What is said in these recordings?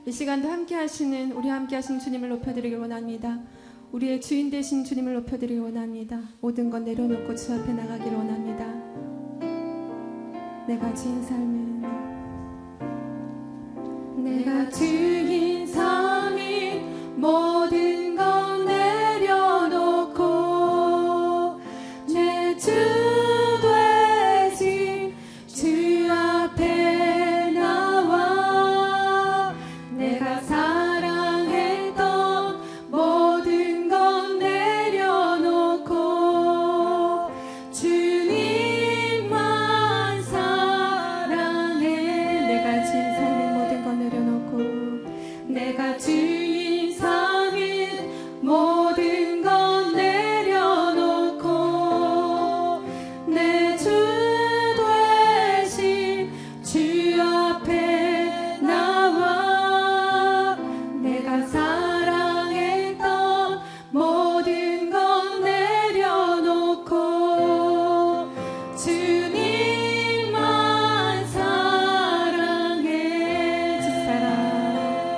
이 시간도 함께 하시는 주님을 높여드리길 원합니다. 우리의 주인 되신 주님을 높여드리길 원합니다. 모든 것 내려놓고 주 앞에 나가길 원합니다. 내가 주인 삶은 내가 주인 삶인 모든 것 내려놓고 내 주 되신 주 앞에 나와 내가 사랑했던 모든 것 내려놓고 주님만 사랑해. 내가 주인 삶인 모든 것 내려놓고 내가 주인 삶인 모든 것 내려놓고 내 주 되신 주 앞에 나와 내가 사랑했던 모든 것 내려놓고 주님만 사랑해. 주사랑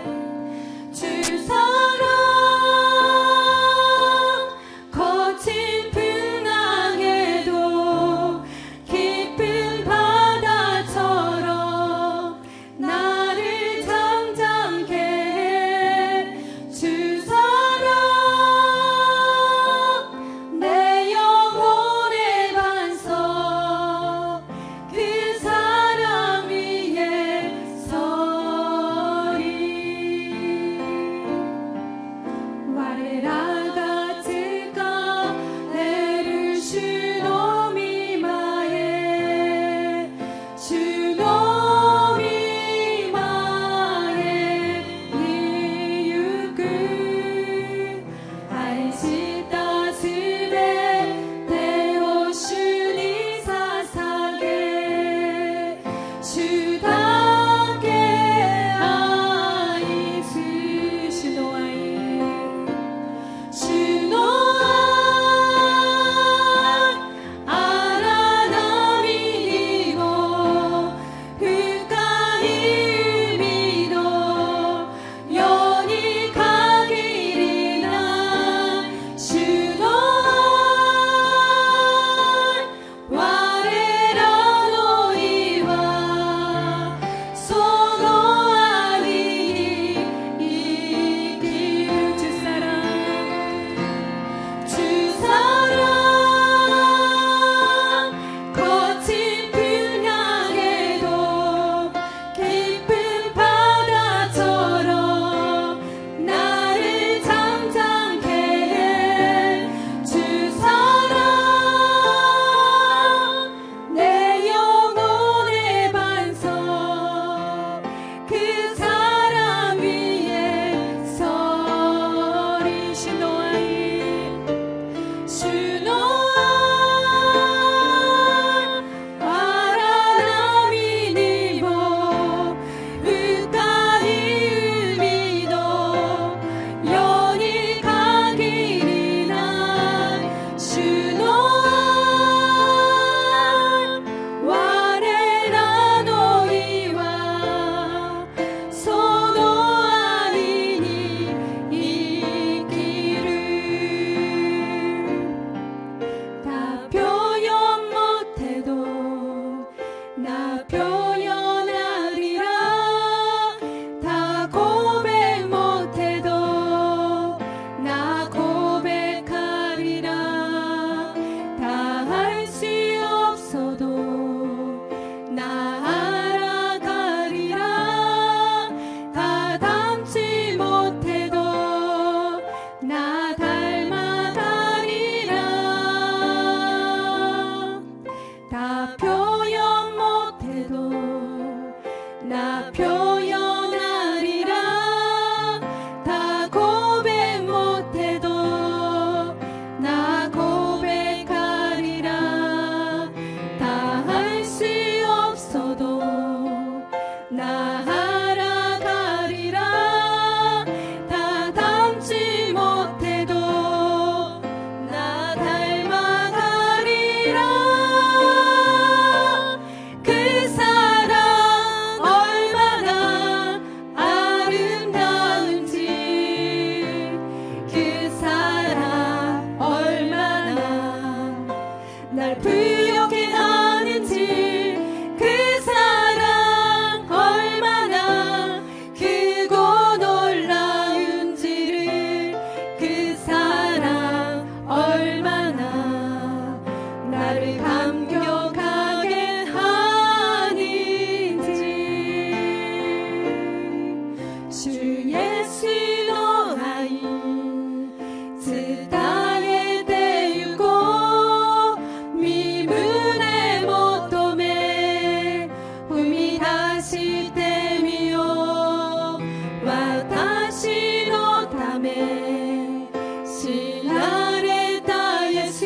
밤에 시 아래 다 예수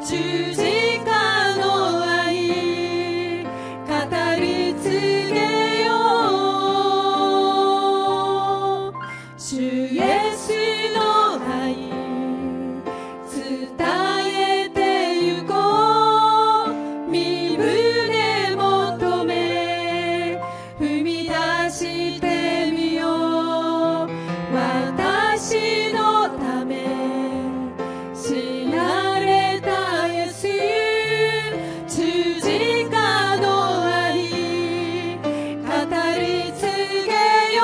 주지가 노아이 가다리 트게요 주 예수 노아이 스타에 대유고 미분의 모토에 흠이 다시 되미요 와 다시 노담에 시 아래 다 예수 주지가 노아이 가다리 트게요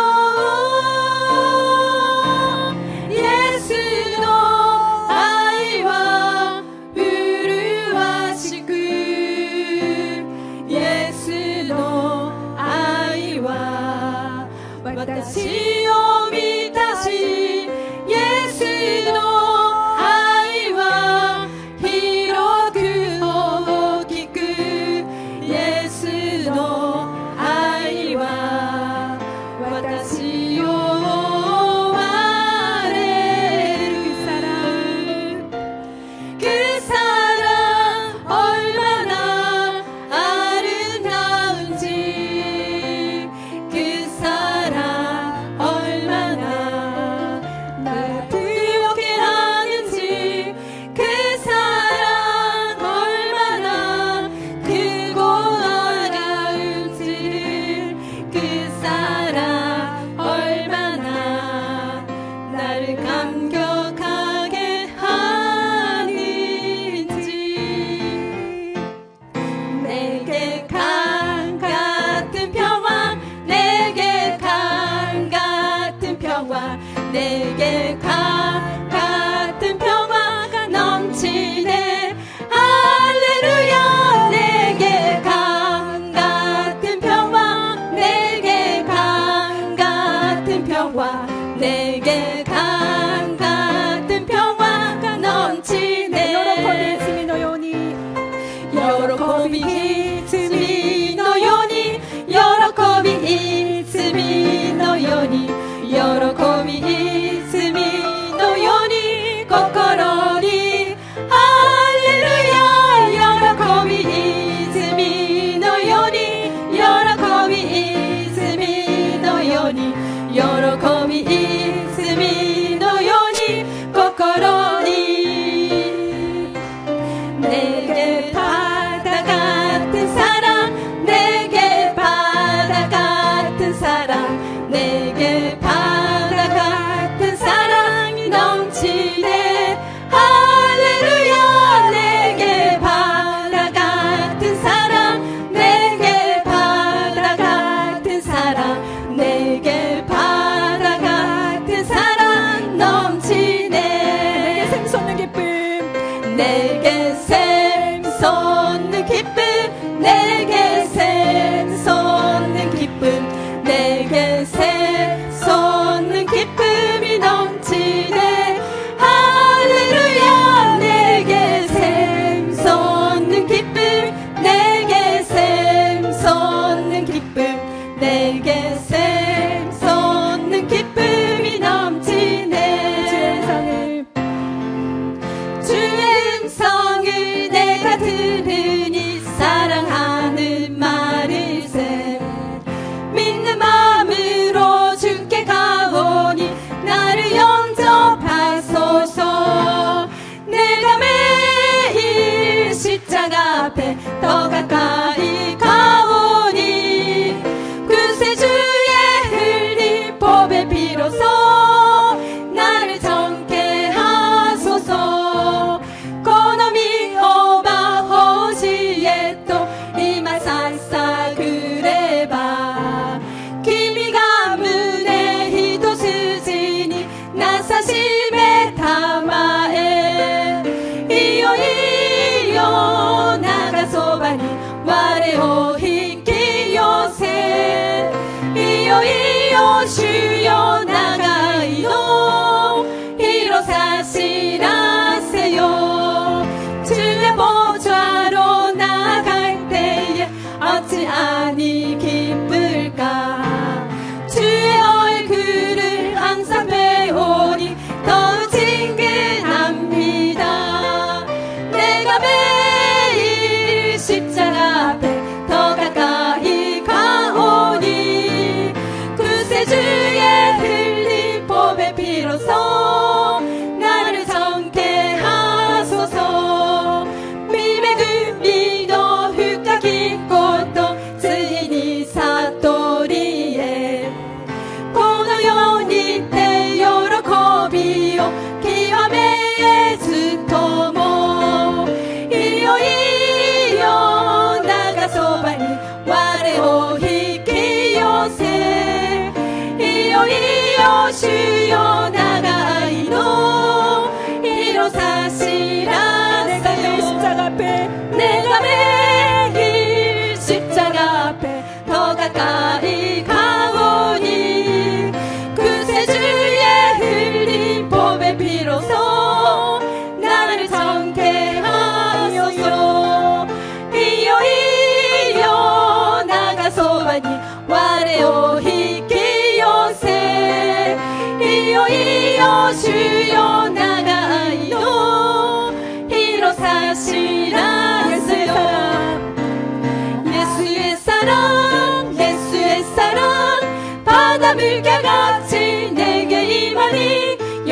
예수 노아이와 우루와시구 예수 노아이와私を満たしイエスの愛は広く大きくイエスの愛は私を覆われる그 사랑 얼마나 아름다운지 그 사랑 얼마나 날 부욕해 하는지 그 사랑 얼마나 크고 아름다운지 그 사랑 얼마나 나를 감격하게 하는지 내게 강 같은 평화 내게 강 같은 평화 내게 강 같은 평화가 넘치네 할렐루야 내게 강 같은 평화 내게 강 같은 평화 내게 강 같은 평화가 넘치네 喜び罪のように喜び罪のように喜び罪のように心にハレルヤ喜び罪のように喜び罪のように喜び罪のように心に내게 바다 같은 사랑 내게 바다 같은 사랑 내게 바다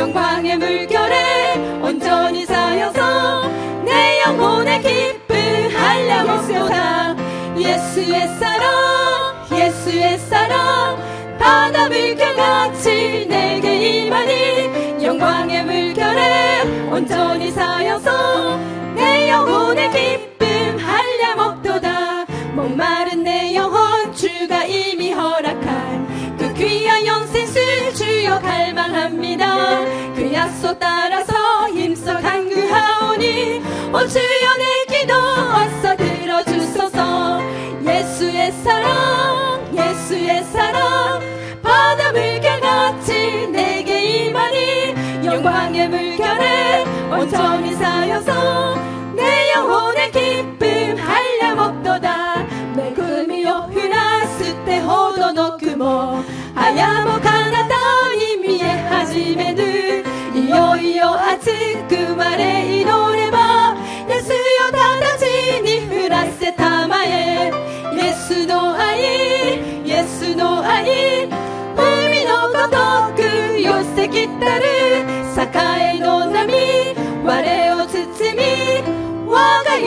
영광의 물결에 온전히 쌓여서 내 영혼의 기쁨 한량없도다. 예수의 사랑 예수의 사랑 바다 물결같이 내게 임하니 영광의 물결에 온전히 쌓여서 내 영혼의 기쁨 한량없도다. 목마른 내 영혼 주가 이미 허락한 그 귀한 영생수 주여 갈망합니다. 그 약속 따라서 힘써 간구하오니 오 주여 내 기도 어서 들어주소서. 예수의 사랑 예수의 사랑 바다 물결같이 내게 임하니 영광의 물결에 온전히 쌓여서 내 영혼의 기쁨 한량없도다. 매금이요 휴나스테 호도노쿠모 하야모 가나다 이미에 하지메누 이요이요 아츠쿠마레 이 노래바 예수여 다다지니 후라세 타마에 예수노 아이 예수노 아이海のごとく寄せきたる栄の波我を包み我が喜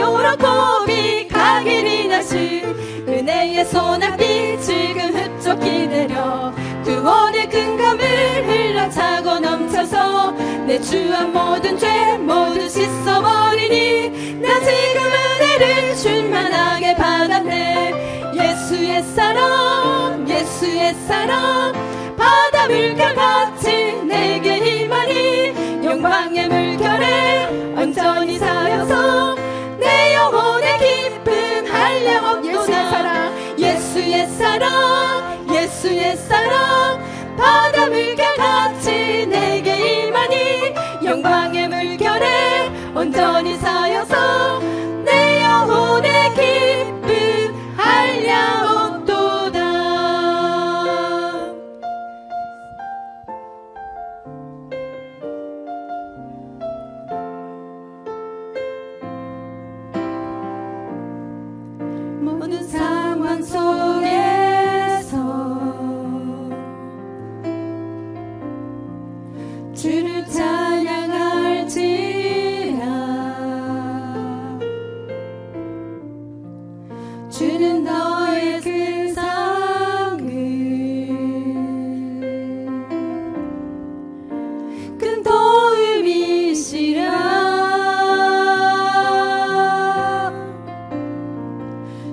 び限りなし은혜의 소낙비 지금 흡족히 내려 구원의 큰 감을 흘러차고 넘쳐서 내 주한 모든 죄 모두 씻어버리니 나 지금 은혜를 충만하게 받았네. 예수의 사랑 예수의 사랑 바다 물결같이 내게 임하니 영광의 물결에 온전히 쌓여서 내 영혼의 기쁨 한량없도다. 예수의 사랑 예수의 사랑 바다 물결같이 내게 임하니 영광의 물결에 온전히 쌓여서 내 영혼의 기쁨 한량없도다. 모든 상황 속에서 주를 찬양할지라. 주는 너의 그 상을 큰 도움이시라.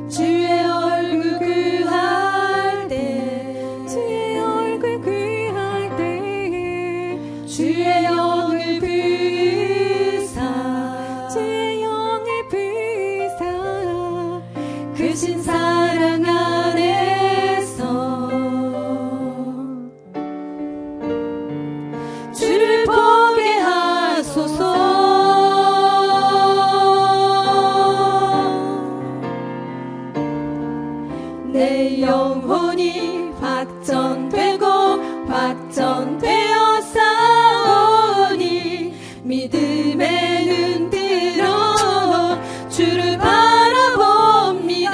주의 얼굴 구할 때 주의 얼굴 구할 때 주의 영을 부사 주의 영을 부사 크신 사랑 안에서 주를 보게 하소서. 내 영혼이 확전되고 확전되어 싸우니 믿음의 눈 들어 주를 바라봅니다.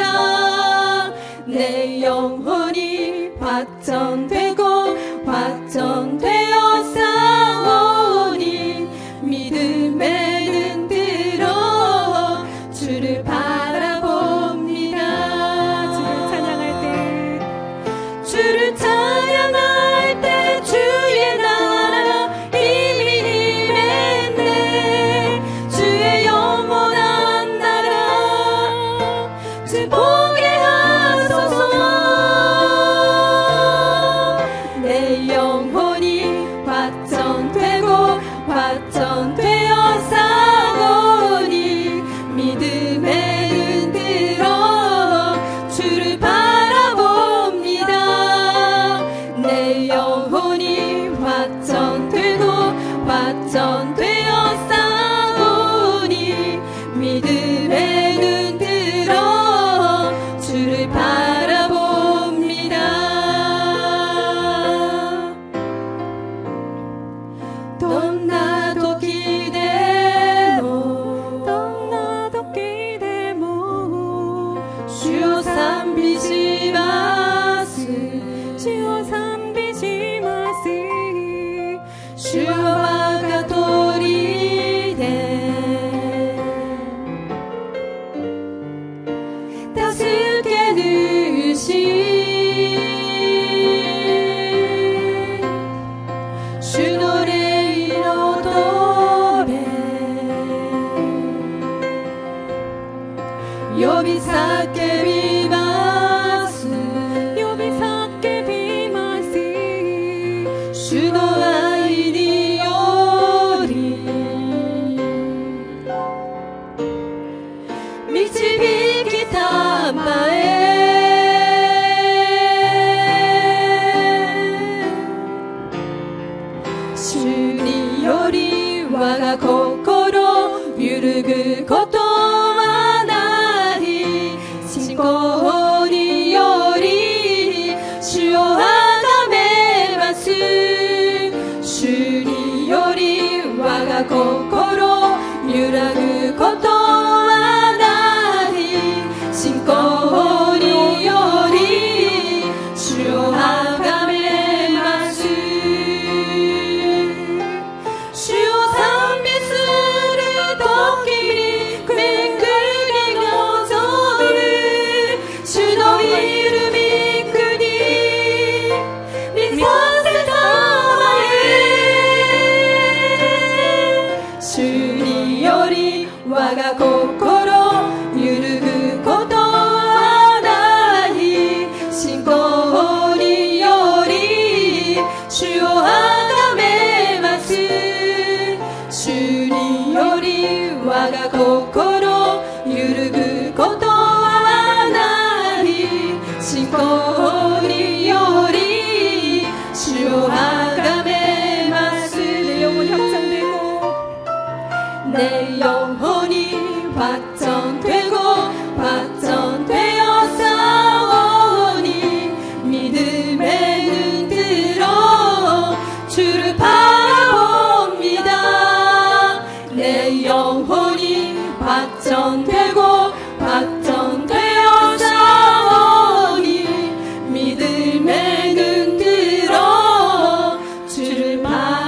내 영혼이 확전되고 확전되어 싸우니 믿음의 눈 들어 주를 바라봅니다. 주를 찬양할 때 주의 나라 이미 임했네. 주의 영원한 나라 주 보게 하소서. 내 영혼이 확전되고 확전되어 싸우니 믿음의 눈 들어 주를 내 영혼이 확전되고 확전되어 싸우니 믿음의 눈 들어 주를 바라봅니다. 돈나도 기대모 돈나도 기대모 주여 삼비지 마스 주여 삼비지 마스 주여 主の愛により導きたまえ主により我が心揺るぐことはない信仰により主を崇めます主により我が心揺らぐことはない信仰により主を崇めます主を賛美する時にめくり望む主のいる御国見させたまえ主により我が心揺るぐことはない信仰により主を崇めます主により我が心揺るぐことはない信仰により主を崇めます내 영혼이 확정되고 확정되어 싸우니 믿음의 눈 들어 주를 바라봅니다 내 영혼이 확정되고 확정되어 싸우니 믿음의 눈 들어 주를 바라봅니다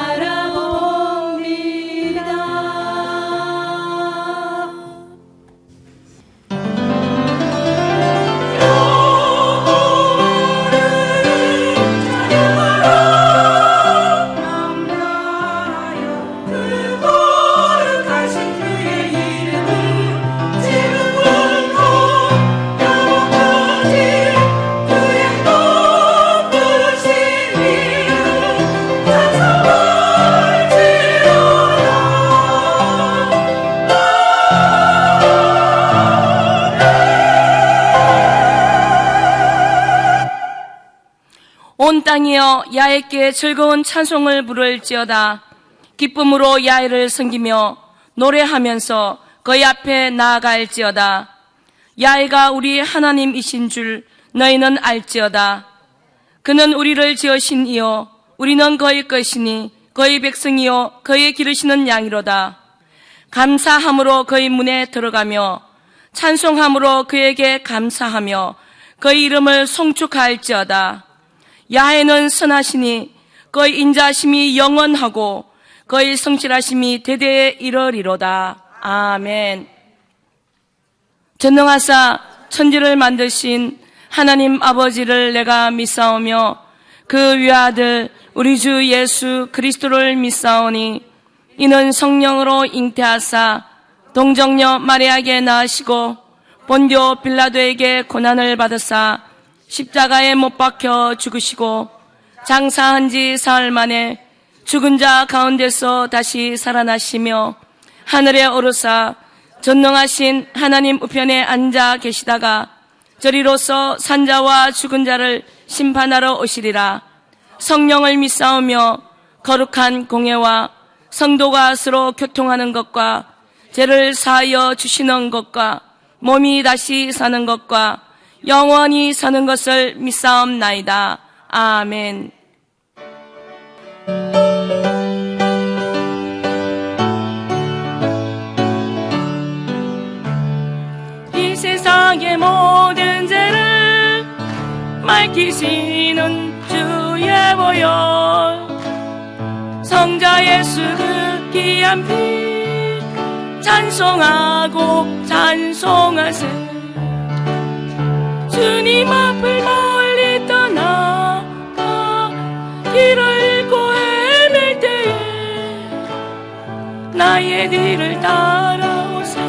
온 땅이여 야훼께 즐거운 찬송을 부를지어다. 기쁨으로 야훼를 섬기며 노래하면서 그의 앞에 나아갈지어다. 야훼가 우리 하나님이신 줄 너희는 알지어다. 그는 우리를 지으신 이요 우리는 그의 것이니 그의 백성이요 그의 기르시는 양이로다. 감사함으로 그의 문에 들어가며 찬송함으로 그에게 감사하며 그의 이름을 송축할지어다. 야훼는 선하시니 그의 인자심이 영원하고 그의 성실하심이 대대에 이르리로다. 아멘. 전능하사 천지를 만드신 하나님 아버지를 내가 믿사오며 그 위아들 우리 주 예수 그리스도를 믿사오니 이는 성령으로 잉태하사 동정녀 마리아에게 낳으시고 본디오 빌라도에게 고난을 받으사 십자가에 못 박혀 죽으시고 장사한 지 사흘 만에 죽은 자 가운데서 다시 살아나시며 하늘에 오르사 전능하신 하나님 우편에 앉아 계시다가 저리로서 산자와 죽은 자를 심판하러 오시리라. 성령을 믿사오며 거룩한 공예와 성도가 서로 교통하는 것과 죄를 사하여 주시는 것과 몸이 다시 사는 것과 영원히 사는 것을 믿사옵나이다. 아멘. 이 세상의 모든 죄를 맑히시는 주의 보혈 성자 예수 그 귀한 피 찬송하고 찬송하세. 주님 앞을 멀리 떠나 길을 잃고 헤맬 때에 나의 뒤를 따라오사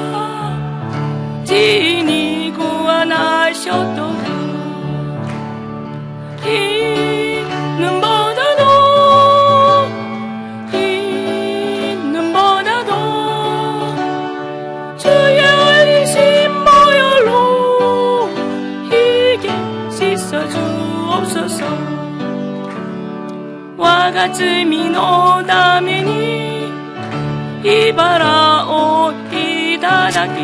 지인이 구원하셨도다. 이 눈보다 罪のために茨をいただき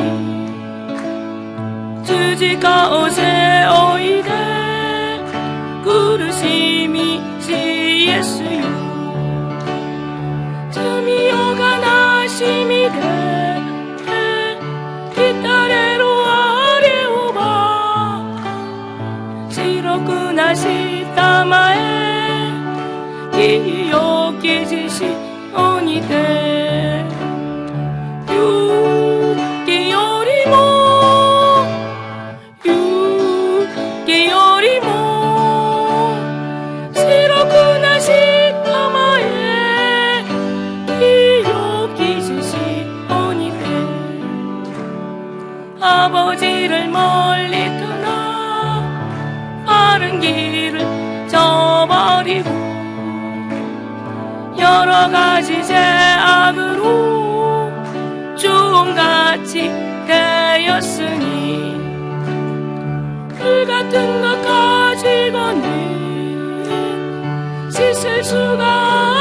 十字架を背負いで苦しみしイエスよ罪を悲しみで浸れるあれをば白くなしたまえ清き自身にて勇気よりも勇気よりも白くなしたまえ清き自身にて아버지를 멀리 떠나 바른 길을 저버리고 여러 가지 죄악으로 죽음같이 되었으니 불같은 것 가지고는 씻을 수가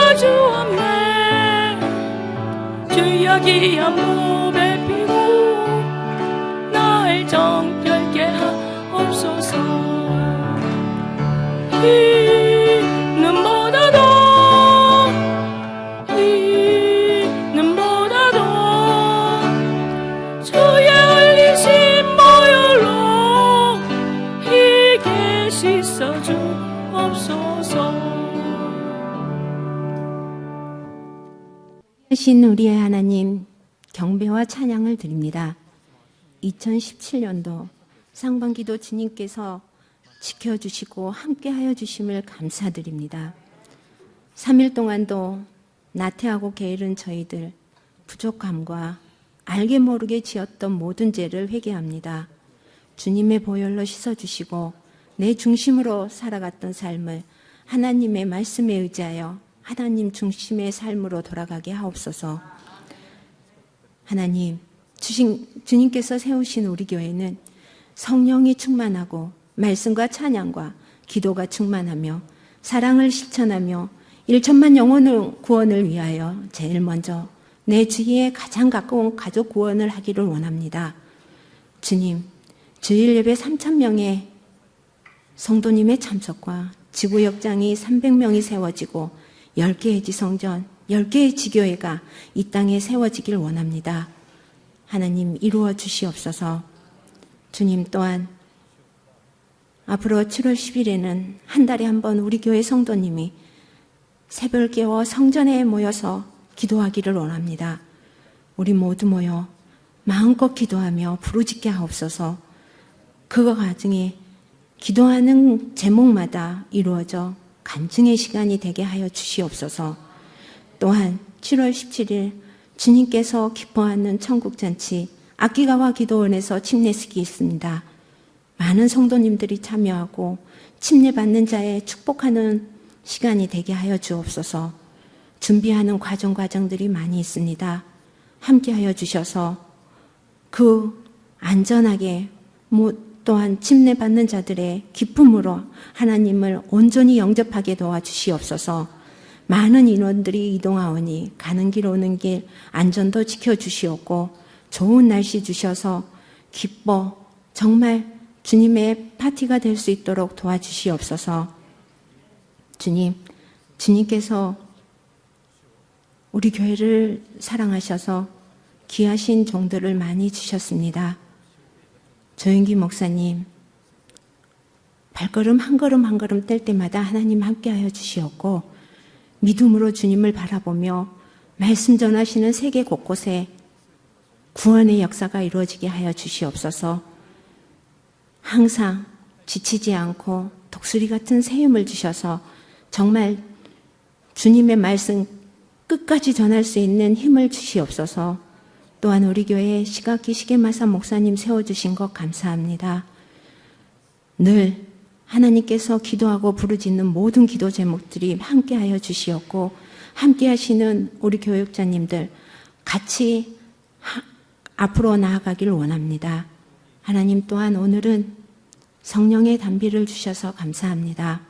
아주 없네 주여 기한 무배 피고 날 정결케 하옵소서 이 눈보다도 주의 흘리신 보혈로 희게 씻어주옵소서 하신 우리의 하나님, 경배와 찬양을 드립니다. 2017년도 상반기도 주님께서 지켜주시고 함께하여 주심을 감사드립니다. 3일 동안도 나태하고 게으른 저희들 부족함과 알게 모르게 지었던 모든 죄를 회개합니다. 주님의 보혈로 씻어주시고 내 중심으로 살아갔던 삶을 하나님의 말씀에 의지하여 하나님 중심의 삶으로 돌아가게 하옵소서. 하나님, 주님께서 세우신 우리 교회는 성령이 충만하고 말씀과 찬양과 기도가 충만하며 사랑을 실천하며 1천만 영혼의 구원을 위하여 제일 먼저 내 주위에 가장 가까운 가족 구원을 하기를 원합니다. 주님, 주일 예배 3,000명의 성도님의 참석과 지구역장이 300명이 세워지고 10개의 지성전, 10개의 지교회가 이 땅에 세워지길 원합니다. 하나님 이루어 주시옵소서. 주님 또한 앞으로 7월 10일에는 한 달에 한 번 우리 교회 성도님이 새벽을 깨워 성전에 모여서 기도하기를 원합니다. 우리 모두 모여 마음껏 기도하며 부르짖게 하옵소서. 그거 가중에 기도하는 제목마다 이루어져 간증의 시간이 되게 하여 주시옵소서. 또한 7월 17일 주님께서 기뻐하는 천국잔치 악기가와 기도원에서 침례식이 있습니다. 많은 성도님들이 참여하고 침례받는 자의 축복하는 시간이 되게 하여 주옵소서. 준비하는 과정들이 많이 있습니다. 함께하여 주셔서 그 안전하게 또한 침례받는 자들의 기쁨으로 하나님을 온전히 영접하게 도와주시옵소서. 많은 인원들이 이동하오니 가는 길 오는 길 안전도 지켜주시옵고 좋은 날씨 주셔서 기뻐 정말 주님의 파티가 될 수 있도록 도와주시옵소서. 주님께서 우리 교회를 사랑하셔서 귀하신 종들을 많이 주셨습니다. 조윤기 목사님, 발걸음 한 걸음 한 걸음 뗄 때마다 하나님 함께하여 주시옵고 믿음으로 주님을 바라보며 말씀 전하시는 세계 곳곳에 구원의 역사가 이루어지게 하여 주시옵소서. 항상 지치지 않고 독수리 같은 새 힘을 주셔서 정말 주님의 말씀 끝까지 전할 수 있는 힘을 주시옵소서. 또한 우리 교회에 시각기 시계마사 목사님 세워주신 것 감사합니다. 늘 하나님께서 기도하고 부르짖는 모든 기도 제목들이 함께하여 주시옵고 함께 하시는 우리 교육자님들 같이 앞으로 나아가기를 원합니다. 하나님 또한 오늘은 성령의 단비를 주셔서 감사합니다.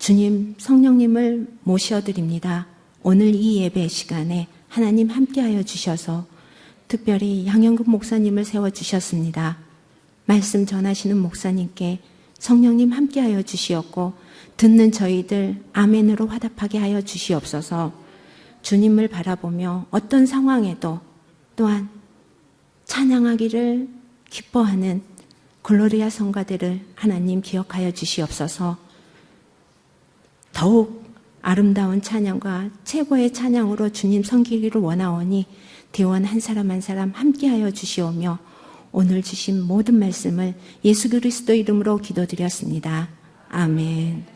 주님, 성령님을 모셔드립니다. 오늘 이 예배 시간에 하나님 함께하여 주셔서 특별히 양현금 목사님을 세워주셨습니다. 말씀 전하시는 목사님께 성령님 함께하여 주시었고 듣는 저희들 아멘으로 화답하게 하여 주시옵소서. 주님을 바라보며 어떤 상황에도 또한 찬양하기를 기뻐하는 글로리아 성가들을 하나님 기억하여 주시옵소서. 더욱 아름다운 찬양과 최고의 찬양으로 주님 섬기기를 원하오니 대원 한 사람 한 사람 함께하여 주시오며 오늘 주신 모든 말씀을 예수 그리스도 이름으로 기도드렸습니다. 아멘.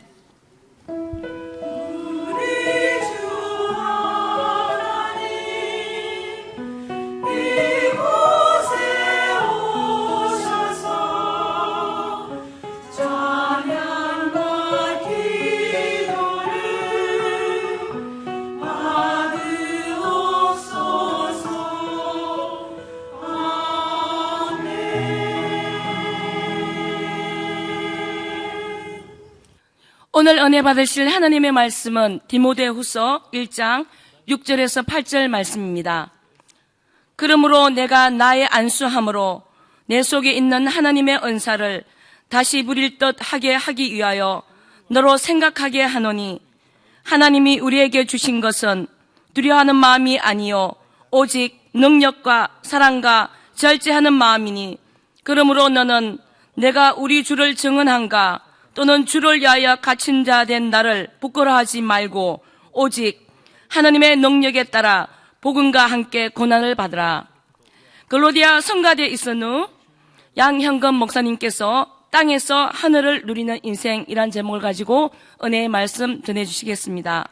오늘 은혜 받으실 하나님의 말씀은 디모데후서 1장 6절에서 8절 말씀입니다. 그러므로 내가 나의 안수함으로 내 속에 있는 하나님의 은사를 다시 부릴 듯 하게 하기 위하여 너로 생각하게 하노니 하나님이 우리에게 주신 것은 두려워하는 마음이 아니요 오직 능력과 사랑과 절제하는 마음이니 그러므로 너는 내가 우리 주를 증언한가 또는 주를 위하여 갇힌 자 된 나를 부끄러워하지 말고 오직 하나님의 능력에 따라 복음과 함께 고난을 받으라. 글로디아 성가대에 있은 후 양현금 목사님께서 땅에서 하늘을 누리는 인생이란 제목을 가지고 은혜의 말씀 전해주시겠습니다.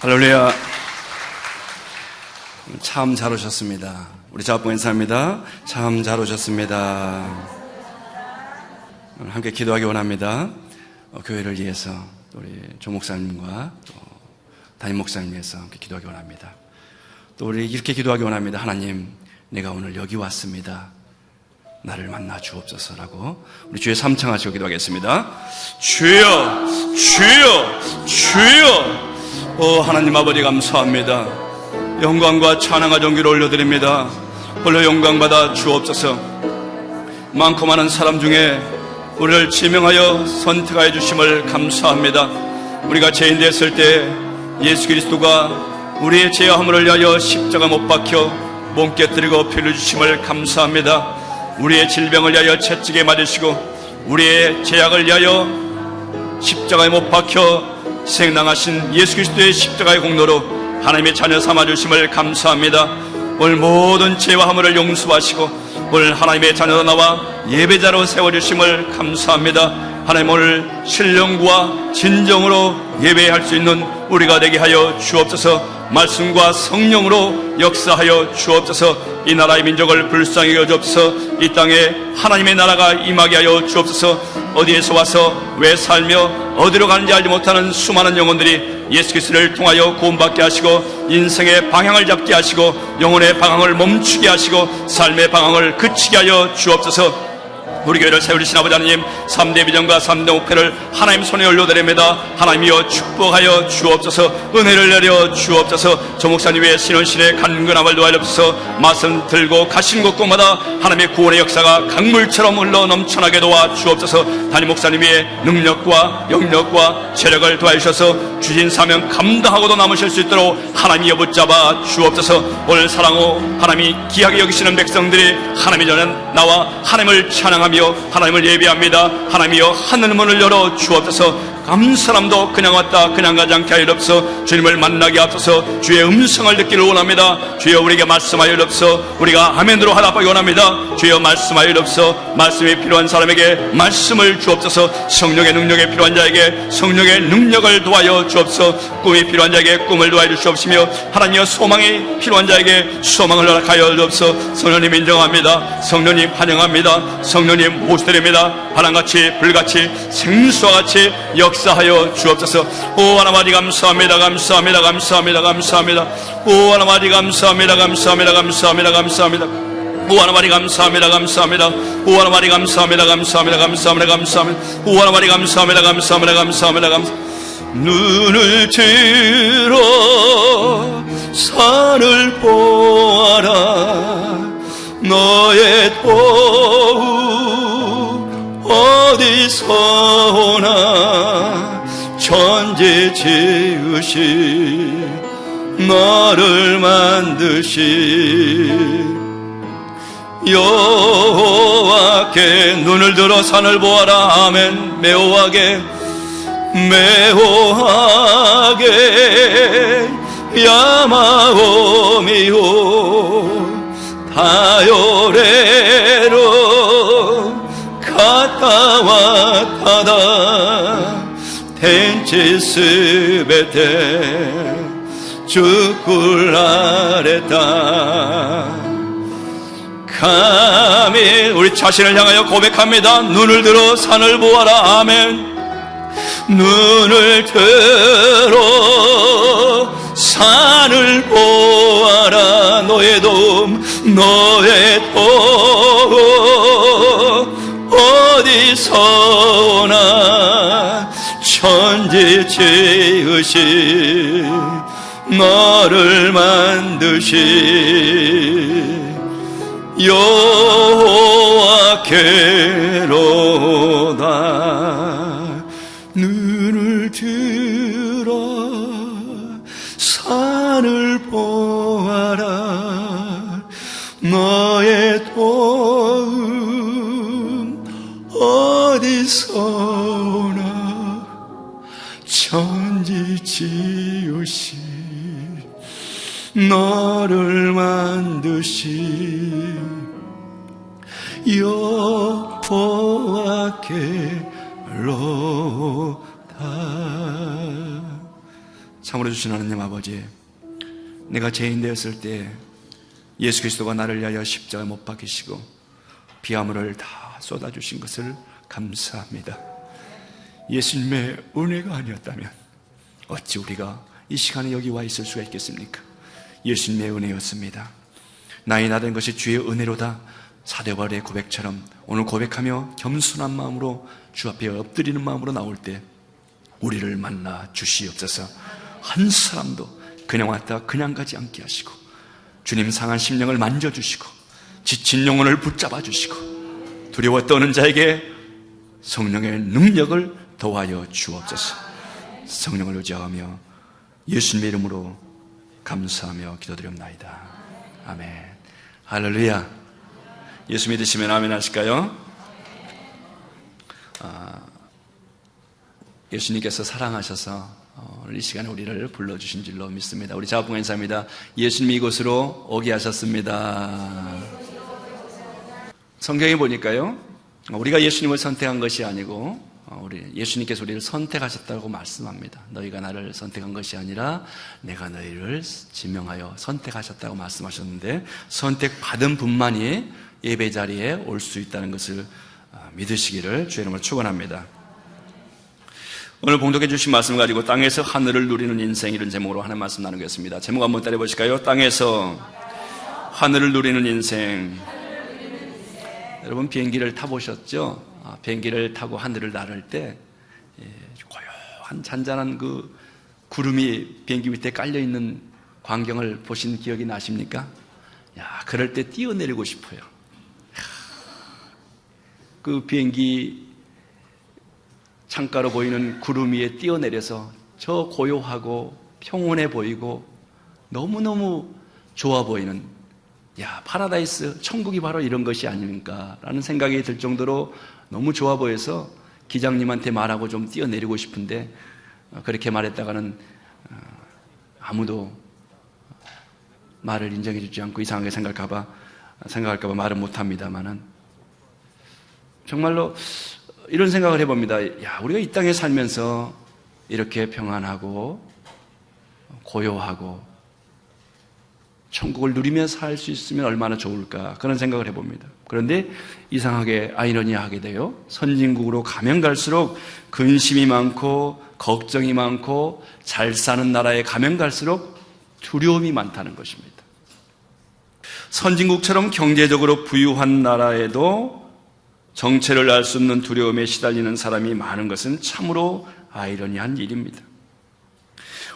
할렐루야. 참 잘 오셨습니다. 우리 자업봉 인사합니다. 참 잘 오셨습니다. 함께 기도하기 원합니다. 교회를 위해서 우리 조 목사님과 또 담임 목사님 위해서 함께 기도하기 원합니다. 또 우리 이렇게 기도하기 원합니다. 하나님, 내가 오늘 여기 왔습니다. 나를 만나 주옵소서라고 우리 주의 삼창하시고 기도하겠습니다. 주여, 주여, 주여. 하나님 아버지 감사합니다. 영광과 찬양과 존귀를 올려드립니다. 홀로 영광받아 주옵소서. 많고 많은 사람 중에 우리를 지명하여 선택하여 주심을 감사합니다. 우리가 죄인 됐을 때 예수 그리스도가 우리의 죄와 허물을 위하여 십자가 못 박혀 몸 깨뜨리고 피를 주심을 감사합니다. 우리의 질병을 위하여 채찍에 맞으시고 우리의 죄악을 위하여 십자가에 못 박혀 희생당하신 예수 그리스도의 십자가의 공로로 하나님의 자녀 삼아주심을 감사합니다. 오늘 모든 죄와 허물을 용서하시고 오늘 하나님의 자녀로 나와 예배자로 세워주심을 감사합니다. 하나님, 오늘 신령과 진정으로 예배할 수 있는 우리가 되게 하여 주옵소서. 말씀과 성령으로 역사하여 주옵소서. 이 나라의 민족을 불쌍히 여주옵소서. 이 땅에 하나님의 나라가 임하게 하여 주옵소서. 어디에서 와서 왜 살며 어디로 가는지 알지 못하는 수많은 영혼들이 예수 그리스도를 통하여 구원받게 하시고 인생의 방향을 잡게 하시고 영혼의 방향을 멈추게 하시고 삶의 방향을 그치게 하여 주옵소서. 우리 교회를 세우신 아버지 하나님, 3대 비전과 3대 목표를 하나님 손에 올려드립니다. 하나님이여 축복하여 주옵소서. 은혜를 내려 주옵소서. 조 목사님 위에 신원신의 간근함을 도와주옵소서. 말씀 들고 가신 곳곳마다 하나님의 구원의 역사가 강물처럼 흘러 넘쳐나게 도와 주옵소서. 담임 목사님 위에 능력과 영력과 체력을 도와주셔서 주신 사명 감당하고도 남으실 수 있도록 하나님이여 붙잡아 주옵소서. 오늘 사랑호 하나님이 귀하게 여기시는 백성들이 하나님의 전에 나와 하나님을 찬양하며 하나님을 예배합니다. 하나님이여 하늘 문을 열어 주옵소서. 감사함도 그냥 왔다 그냥 가지 않게 하여 주옵소서. 주님을 만나게 하옵소서. 주의 음성을 듣기를 원합니다. 주여 우리에게 말씀하여 주옵소서. 우리가 아멘으로 하답하기 원합니다. 주여 말씀하여 주옵소서. 말씀이 필요한 사람에게 말씀을 주옵소서. 성령의 능력이 필요한 자에게 성령의 능력을 도와여 주옵소서. 꿈이 필요한 자에게 꿈을 도와여 주시옵시며 하나님여 소망이 필요한 자에게 소망을 허락하여 주옵소서. 성령님 인정합니다. 성령님 환영합니다. 성령님 모시드립니다. 바람같이 불같이 생수와 같이 역사하여 주옵소서. 오 하나님 감사합니다. 감사합니다. 감사합니다. 감사합니다. 오 하나님 감사합니다. 감사합니다. 감사합니다. 감사합니다. 오 하나님 감사합니다. 감사합니다. 오 하나님 감사합니다. 감사합니다. 감사합니다. 감사합니다. 오 하나님 감사합니다. 감사합니다. 감사합니다. 감사합니다. 눈을 들어 산을 보아라. 너의 도움 어디서 오나. 천지 지으신 너를 만드신 여호와께 눈을 들어 산을 보아라. 아멘. 매호하게 매호하게 야마오미오 다요레로 갔다 왔다다 텐치 스베테 주꿀라레다. 감히 우리 자신을 향하여 고백합니다. 눈을 들어 산을 보아라. 아멘. 눈을 들어 산을 보아라. 너의 도움 너의 도움 어디서 오나. 천지 지으신 너를 만드신 여호와께로다. 눈을 들어 산을 보아라. 너의 도움 어디서 오나. 천지 지으신 너를 만드신 여호와께로다. 참으로 주신 하나님 아버지, 내가 죄인 되었을 때 예수 그리스도가 나를 위하여 십자가에 못 박히시고 피아물을 다 쏟아주신 것을 감사합니다. 예수님의 은혜가 아니었다면 어찌 우리가 이 시간에 여기 와 있을 수가 있겠습니까? 예수님의 은혜였습니다. 나의 나 된 것이 주의 은혜로다. 사도 바울의 고백처럼 오늘 고백하며 겸손한 마음으로 주 앞에 엎드리는 마음으로 나올 때 우리를 만나 주시옵소서. 한 사람도 그냥 왔다 그냥 가지 않게 하시고 주님 상한 심령을 만져주시고 지친 영혼을 붙잡아 주시고 두려워 떠는 자에게 성령의 능력을 더하여 주옵소서. 성령을 의지하며 예수님의 이름으로 감사하며 기도드립나이다. 아멘. 할렐루야. 예수 믿으시면 아멘 하실까요? 예수님께서 사랑하셔서 오늘 이 시간에 우리를 불러주신 줄로 믿습니다. 우리 자부가 인사합니다. 예수님이 이곳으로 오게 하셨습니다. 성경에 보니까요, 우리가 예수님을 선택한 것이 아니고 예수님께서 우리를 선택하셨다고 말씀합니다. 너희가 나를 선택한 것이 아니라 내가 너희를 지명하여 선택하셨다고 말씀하셨는데, 선택받은 분만이 예배 자리에 올 수 있다는 것을 믿으시기를 주의 이름으로 축원합니다. 오늘 봉독해 주신 말씀을 가지고 땅에서 하늘을 누리는 인생, 이런 제목으로 하는 말씀 나누겠습니다. 제목 한번 따라해 보실까요? 땅에서 하늘을 누리는 인생. 여러분 비행기를 타보셨죠? 비행기를 타고 하늘을 나를 때 고요한 잔잔한 그 구름이 비행기 밑에 깔려있는 광경을 보신 기억이 나십니까? 그럴 때 뛰어내리고 싶어요. 그 비행기 창가로 보이는 구름 위에 뛰어내려서 저 고요하고 평온해 보이고 너무너무 좋아 보이는, 파라다이스, 천국이 바로 이런 것이 아닙니까? 라는 생각이 들 정도로 너무 좋아 보여서 기장님한테 말하고 좀 뛰어내리고 싶은데, 그렇게 말했다가는 아무도 말을 인정해 주지 않고 이상하게 생각할까봐 말을 못합니다만은, 정말로 이런 생각을 해봅니다. 우리가 이 땅에 살면서 이렇게 평안하고 고요하고 천국을 누리며 살 수 있으면 얼마나 좋을까, 그런 생각을 해봅니다. 그런데 이상하게 아이러니하게 돼요. 선진국으로 가면 갈수록 근심이 많고 걱정이 많고 잘 사는 나라에 가면 갈수록 두려움이 많다는 것입니다. 선진국처럼 경제적으로 부유한 나라에도 정체를 알 수 없는 두려움에 시달리는 사람이 많은 것은 참으로 아이러니한 일입니다.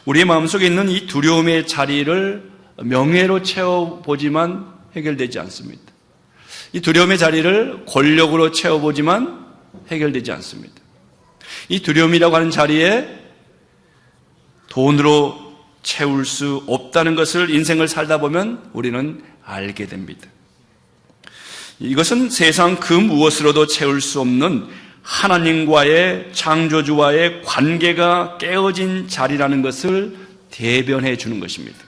우리의 마음속에 있는 이 두려움의 자리를 명예로 채워보지만 해결되지 않습니다. 이 두려움의 자리를 권력으로 채워보지만 해결되지 않습니다. 이 두려움이라고 하는 자리에 돈으로 채울 수 없다는 것을 인생을 살다 보면 우리는 알게 됩니다. 이것은 세상 그 무엇으로도 채울 수 없는 하나님과의, 창조주와의 관계가 깨어진 자리라는 것을 대변해 주는 것입니다.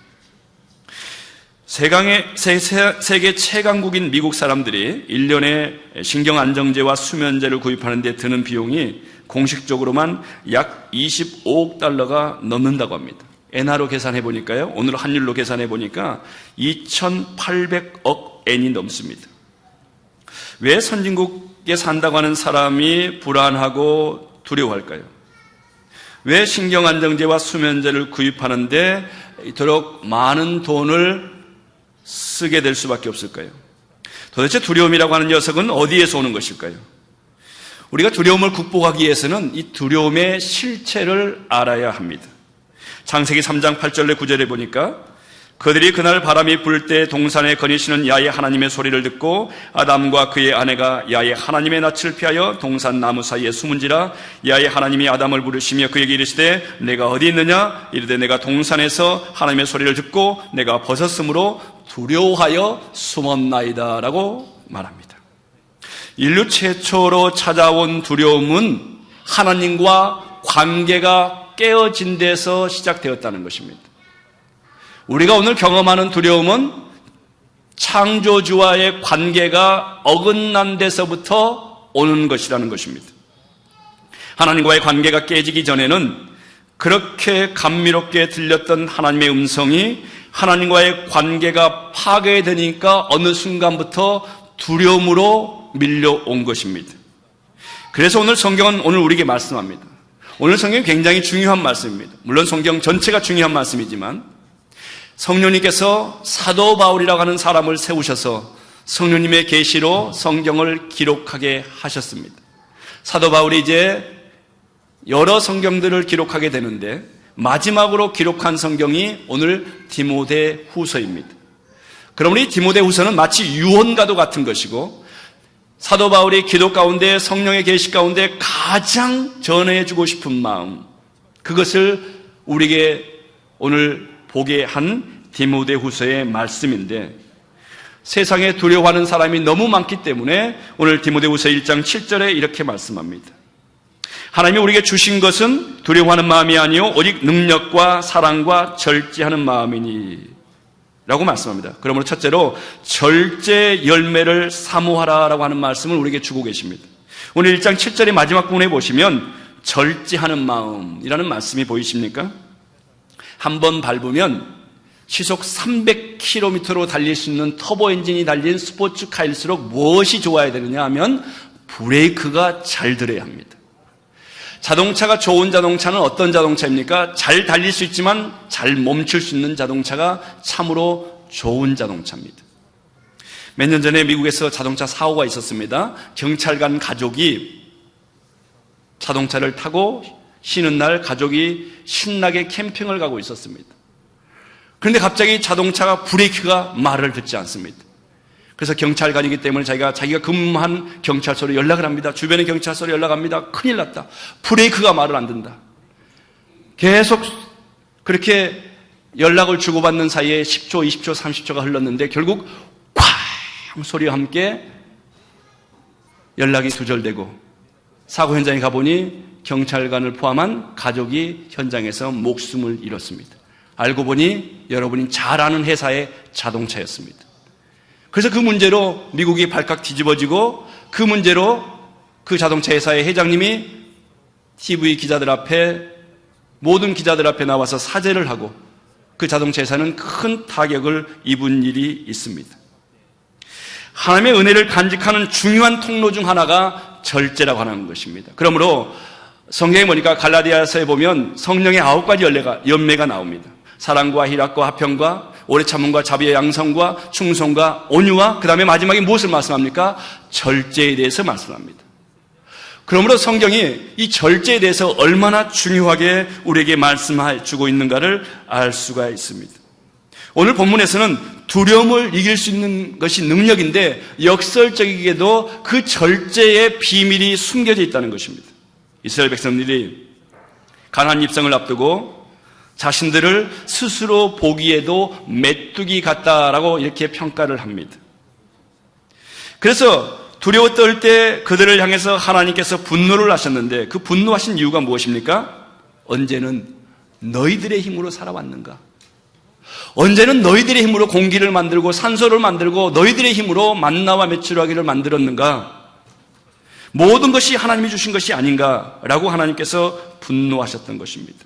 세계 최강국인 미국 사람들이 1년에 신경안정제와 수면제를 구입하는 데 드는 비용이 공식적으로만 약 25억 달러가 넘는다고 합니다. 엔화로 계산해 보니까요, 오늘 환율로 계산해 보니까 2,800억 엔이 넘습니다. 왜 선진국에 산다고 하는 사람이 불안하고 두려워할까요? 왜 신경안정제와 수면제를 구입하는데 이토록 많은 돈을 쓰게 될 수밖에 없을까요? 도대체 두려움이라고 하는 녀석은 어디에서 오는 것일까요? 우리가 두려움을 극복하기 위해서는 이 두려움의 실체를 알아야 합니다. 창세기 3장 8절에 9절에 보니까 그들이 그날 바람이 불 때 동산에 거니시는 야훼 하나님의 소리를 듣고 아담과 그의 아내가 야훼 하나님의 낯을 피하여 동산 나무 사이에 숨은지라. 야훼 하나님이 아담을 부르시며 그에게 이르시되 내가 어디 있느냐? 이르되 내가 동산에서 하나님의 소리를 듣고 내가 벗었으므로 두려워하여 숨었나이다 라고 말합니다. 인류 최초로 찾아온 두려움은 하나님과 관계가 깨어진 데서 시작되었다는 것입니다. 우리가 오늘 경험하는 두려움은 창조주와의 관계가 어긋난 데서부터 오는 것이라는 것입니다. 하나님과의 관계가 깨지기 전에는 그렇게 감미롭게 들렸던 하나님의 음성이 하나님과의 관계가 파괴되니까 어느 순간부터 두려움으로 밀려온 것입니다. 그래서 오늘 성경은 오늘 우리에게 말씀합니다. 오늘 성경은 굉장히 중요한 말씀입니다. 물론 성경 전체가 중요한 말씀이지만 성령님께서 사도 바울이라고 하는 사람을 세우셔서 성령님의 계시로 성경을 기록하게 하셨습니다. 사도 바울이 이제 여러 성경들을 기록하게 되는데 마지막으로 기록한 성경이 오늘 디모데후서입니다. 그러므로 이 디모데후서는 마치 유언과도 같은 것이고 사도 바울이 기도 가운데 성령의 계시 가운데 가장 전해주고 싶은 마음, 그것을 우리에게 오늘 보게 한 디모데후서의 말씀인데, 세상에 두려워하는 사람이 너무 많기 때문에 오늘 디모데후서 1장 7절에 이렇게 말씀합니다. 하나님이 우리에게 주신 것은 두려워하는 마음이 아니요 오직 능력과 사랑과 절제하는 마음이니 라고 말씀합니다. 그러므로 첫째로 절제 열매를 사모하라라고 하는 말씀을 우리에게 주고 계십니다. 오늘 1장 7절의 마지막 부분에 보시면 절제하는 마음이라는 말씀이 보이십니까? 한번 밟으면 시속 300km로 달릴 수 있는 터보 엔진이 달린 스포츠카일수록 무엇이 좋아야 되느냐 하면 브레이크가 잘 들어야 합니다. 자동차가 좋은 자동차는 어떤 자동차입니까? 잘 달릴 수 있지만 잘 멈출 수 있는 자동차가 참으로 좋은 자동차입니다. 몇 년 전에 미국에서 자동차 사고가 있었습니다. 경찰관 가족이 자동차를 타고 쉬는 날 가족이 신나게 캠핑을 가고 있었습니다. 그런데 갑자기 자동차가 브레이크가 말을 듣지 않습니다. 그래서 경찰관이기 때문에 자기가 근무한 경찰서로 연락을 합니다. 주변의 경찰서로 연락합니다. 큰일 났다. 브레이크가 말을 안 듣는다. 계속 그렇게 연락을 주고받는 사이에 10초, 20초, 30초가 흘렀는데 결국 쾅 소리와 함께 연락이 두절되고 사고 현장에 가보니 경찰관을 포함한 가족이 현장에서 목숨을 잃었습니다. 알고 보니 여러분이 잘 아는 회사의 자동차였습니다. 그래서 그 문제로 미국이 발칵 뒤집어지고 그 문제로 그 자동차 회사의 회장님이 TV 기자들 앞에 모든 기자들 앞에 나와서 사죄를 하고 그 자동차 회사는 큰 타격을 입은 일이 있습니다. 하나님의 은혜를 간직하는 중요한 통로 중 하나가 절제라고 하는 것입니다. 그러므로 성경에 보니까 갈라디아서에 보면 성령의 9가지 열매가 나옵니다. 사랑과 희락과 화평과 오래 참음과 자비의 양성과 충성과 온유와 그 다음에 마지막에 무엇을 말씀합니까? 절제에 대해서 말씀합니다. 그러므로 성경이 이 절제에 대해서 얼마나 중요하게 우리에게 말씀해 주고 있는가를 알 수가 있습니다. 오늘 본문에서는 두려움을 이길 수 있는 것이 능력인데 역설적이게도 그 절제의 비밀이 숨겨져 있다는 것입니다. 이스라엘 백성들이 가나안 입성을 앞두고 자신들을 스스로 보기에도 메뚜기 같다라고 이렇게 평가를 합니다. 그래서 두려워 떨 때 그들을 향해서 하나님께서 분노를 하셨는데 그 분노하신 이유가 무엇입니까? 언제는 너희들의 힘으로 살아왔는가? 언제는 너희들의 힘으로 공기를 만들고 산소를 만들고 너희들의 힘으로 만나와 메추라기를 만들었는가? 모든 것이 하나님이 주신 것이 아닌가라고 하나님께서 분노하셨던 것입니다.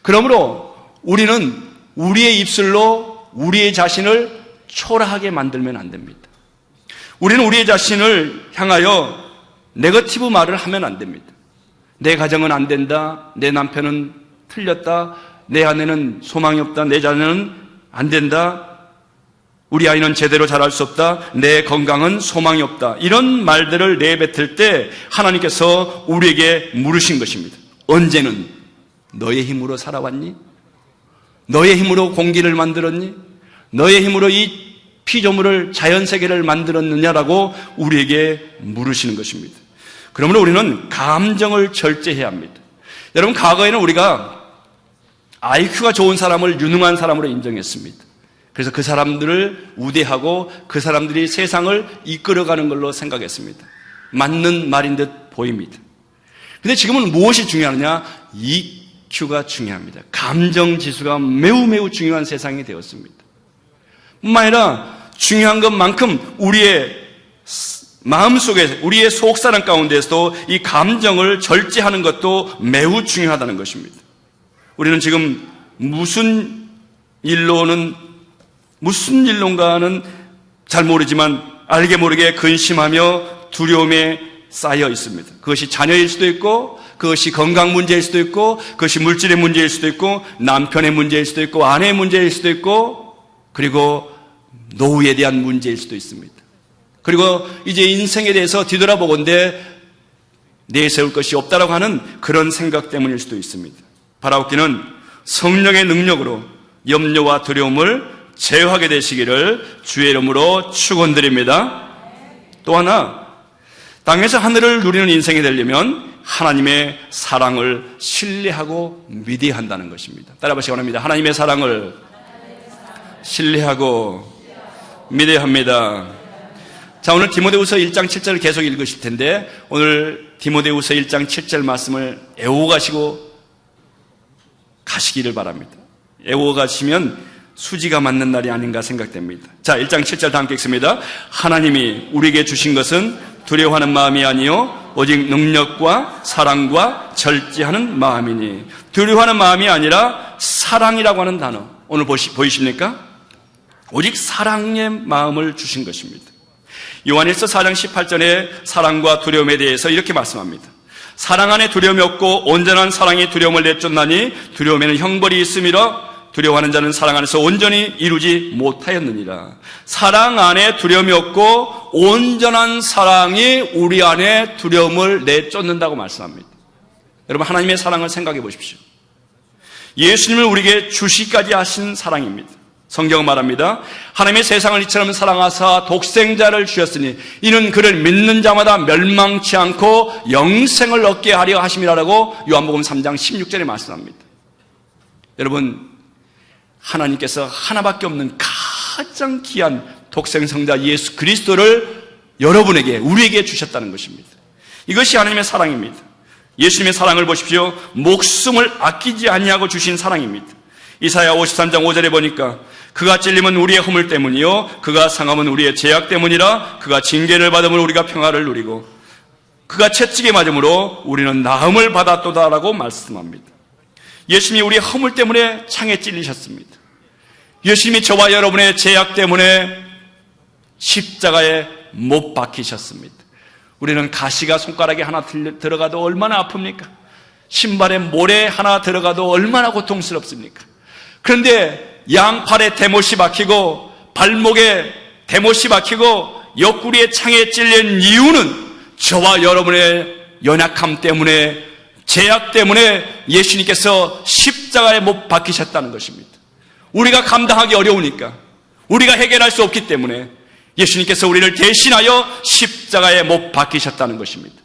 그러므로 우리는 우리의 입술로 우리의 자신을 초라하게 만들면 안 됩니다. 우리는 우리의 자신을 향하여 네거티브 말을 하면 안 됩니다. 내 가정은 안 된다, 내 남편은 틀렸다, 내 아내는 소망이 없다, 내 자녀는 안 된다, 우리 아이는 제대로 자랄 수 없다, 내 건강은 소망이 없다, 이런 말들을 내뱉을 때 하나님께서 우리에게 물으신 것입니다. 언제는 너의 힘으로 살아왔니? 너의 힘으로 공기를 만들었니? 너의 힘으로 이 피조물을 자연세계를 만들었느냐라고 우리에게 물으시는 것입니다. 그러므로 우리는 감정을 절제해야 합니다. 여러분, 과거에는 우리가 IQ가 좋은 사람을 유능한 사람으로 인정했습니다. 그래서 그 사람들을 우대하고 그 사람들이 세상을 이끌어가는 걸로 생각했습니다. 맞는 말인 듯 보입니다. 그런데 지금은 무엇이 중요하느냐? EQ가 중요합니다. 감정지수가 매우 중요한 세상이 되었습니다. 뿐만 아니라 중요한 것만큼 우리의 마음속에, 우리의 속사람 가운데서도 이 감정을 절제하는 것도 매우 중요하다는 것입니다. 우리는 지금 무슨 일론가는 잘 모르지만 알게 모르게 근심하며 두려움에 쌓여 있습니다. 그것이 자녀일 수도 있고, 그것이 건강 문제일 수도 있고, 그것이 물질의 문제일 수도 있고, 남편의 문제일 수도 있고, 아내의 문제일 수도 있고, 그리고 노후에 대한 문제일 수도 있습니다. 그리고 이제 인생에 대해서 뒤돌아보건대 내세울 것이 없다라고 하는 그런 생각 때문일 수도 있습니다. 바라옵기는 성령의 능력으로 염려와 두려움을 제어하게 되시기를 주의 이름으로 축원드립니다. 또 하나, 땅에서 하늘을 누리는 인생이 되려면 하나님의 사랑을 신뢰하고 믿어야 한다는 것입니다. 따라하시기 바랍니다. 하나님의 사랑을 신뢰하고 믿어야 합니다. 자, 오늘 디모데후서 1장 7절을 계속 읽으실 텐데 오늘 디모데후서 1장 7절 말씀을 애워가시고 가시기를 바랍니다. 애워가시면 수지가 맞는 날이 아닌가 생각됩니다. 자, 1장 7절 다 함께 읽습니다. 하나님이 우리에게 주신 것은 두려워하는 마음이 아니요 오직 능력과 사랑과 절제하는 마음이니. 두려워하는 마음이 아니라 사랑이라고 하는 단어 오늘 보이십니까? 오직 사랑의 마음을 주신 것입니다. 요한일서 4장 18절에 사랑과 두려움에 대해서 이렇게 말씀합니다. 사랑 안에 두려움이 없고 온전한 사랑이 두려움을 내쫓나니 두려움에는 형벌이 있음이라. 두려워하는 자는 사랑 안에서 온전히 이루지 못하였느니라. 사랑 안에 두려움이 없고 온전한 사랑이 우리 안에 두려움을 내쫓는다고 말씀합니다. 여러분, 하나님의 사랑을 생각해 보십시오. 예수님을 우리에게 주시까지 하신 사랑입니다. 성경은 말합니다. 하나님의 세상을 이처럼 사랑하사 독생자를 주셨으니 이는 그를 믿는 자마다 멸망치 않고 영생을 얻게 하려 하심이라고 요한복음 3장 16절에 말씀합니다. 여러분, 하나님께서 하나밖에 없는 가장 귀한 독생성자 예수 그리스도를 여러분에게, 우리에게 주셨다는 것입니다. 이것이 하나님의 사랑입니다. 예수님의 사랑을 보십시오. 목숨을 아끼지 아니하고 주신 사랑입니다. 이사야 53장 5절에 보니까 그가 찔림은 우리의 허물 때문이요 그가 상함은 우리의 죄악 때문이라. 그가 징계를 받음으로 우리가 평화를 누리고 그가 채찍에 맞음으로 우리는 나음을 받았도다라고 말씀합니다. 예수님이 우리의 허물 때문에 창에 찔리셨습니다. 예수님이 저와 여러분의 죄악 때문에 십자가에 못 박히셨습니다. 우리는 가시가 손가락에 하나 들어가도 얼마나 아픕니까? 신발에 모래 하나 들어가도 얼마나 고통스럽습니까? 그런데 양팔에 대못이 박히고 발목에 대못이 박히고 옆구리에 창에 찔린 이유는 저와 여러분의 연약함 때문에, 죄악 때문에 예수님께서 십자가에 못 박히셨다는 것입니다. 우리가 감당하기 어려우니까, 우리가 해결할 수 없기 때문에 예수님께서 우리를 대신하여 십자가에 못 박히셨다는 것입니다.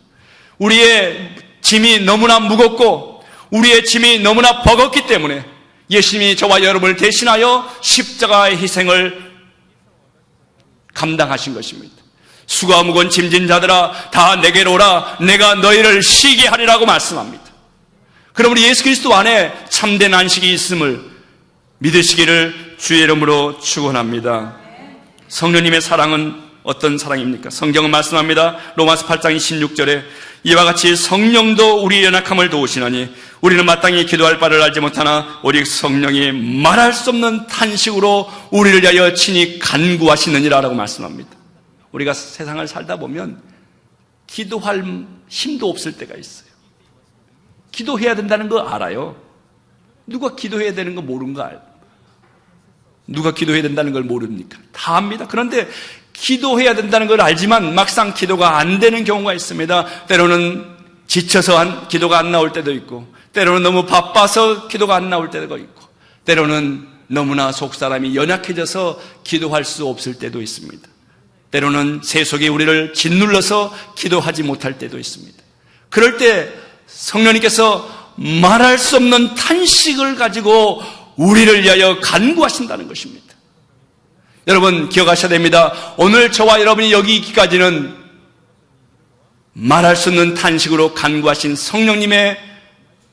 우리의 짐이 너무나 무겁고 우리의 짐이 너무나 버겁기 때문에 예수님이 저와 여러분을 대신하여 십자가의 희생을 감당하신 것입니다. 수고와 무거운 짐진 자들아 다 내게로 오라. 내가 너희를 쉬게 하리라고 말씀합니다. 그러므로 예수 그리스도 안에 참된 안식이 있음을 믿으시기를 주의 이름으로 축원합니다. 성령님의 사랑은 어떤 사랑입니까? 성경은 말씀합니다. 로마서 8장 26절에 이와 같이 성령도 우리의 연약함을 도우시나니 우리는 마땅히 기도할 바를 알지 못하나 오직 성령이 말할 수 없는 탄식으로 우리를 위하여 친히 간구하시느니라 라고 말씀합니다. 우리가 세상을 살다 보면 기도할 힘도 없을 때가 있어요. 기도해야 된다는 거 알아요. 누가 기도해야 되는 거 모르는가? 누가 기도해야 된다는 걸 모릅니까? 다 압니다. 그런데 기도해야 된다는 걸 알지만 막상 기도가 안 되는 경우가 있습니다. 때로는 지쳐서 기도가 안 나올 때도 있고, 때로는 너무 바빠서 기도가 안 나올 때도 있고, 때로는 너무나 속사람이 연약해져서 기도할 수 없을 때도 있습니다. 때로는 세속이 우리를 짓눌러서 기도하지 못할 때도 있습니다. 그럴 때 성령님께서 말할 수 없는 탄식을 가지고 우리를 위하여 간구하신다는 것입니다. 여러분 기억하셔야 됩니다. 오늘 저와 여러분이 여기 있기까지는 말할 수 없는 탄식으로 간구하신 성령님의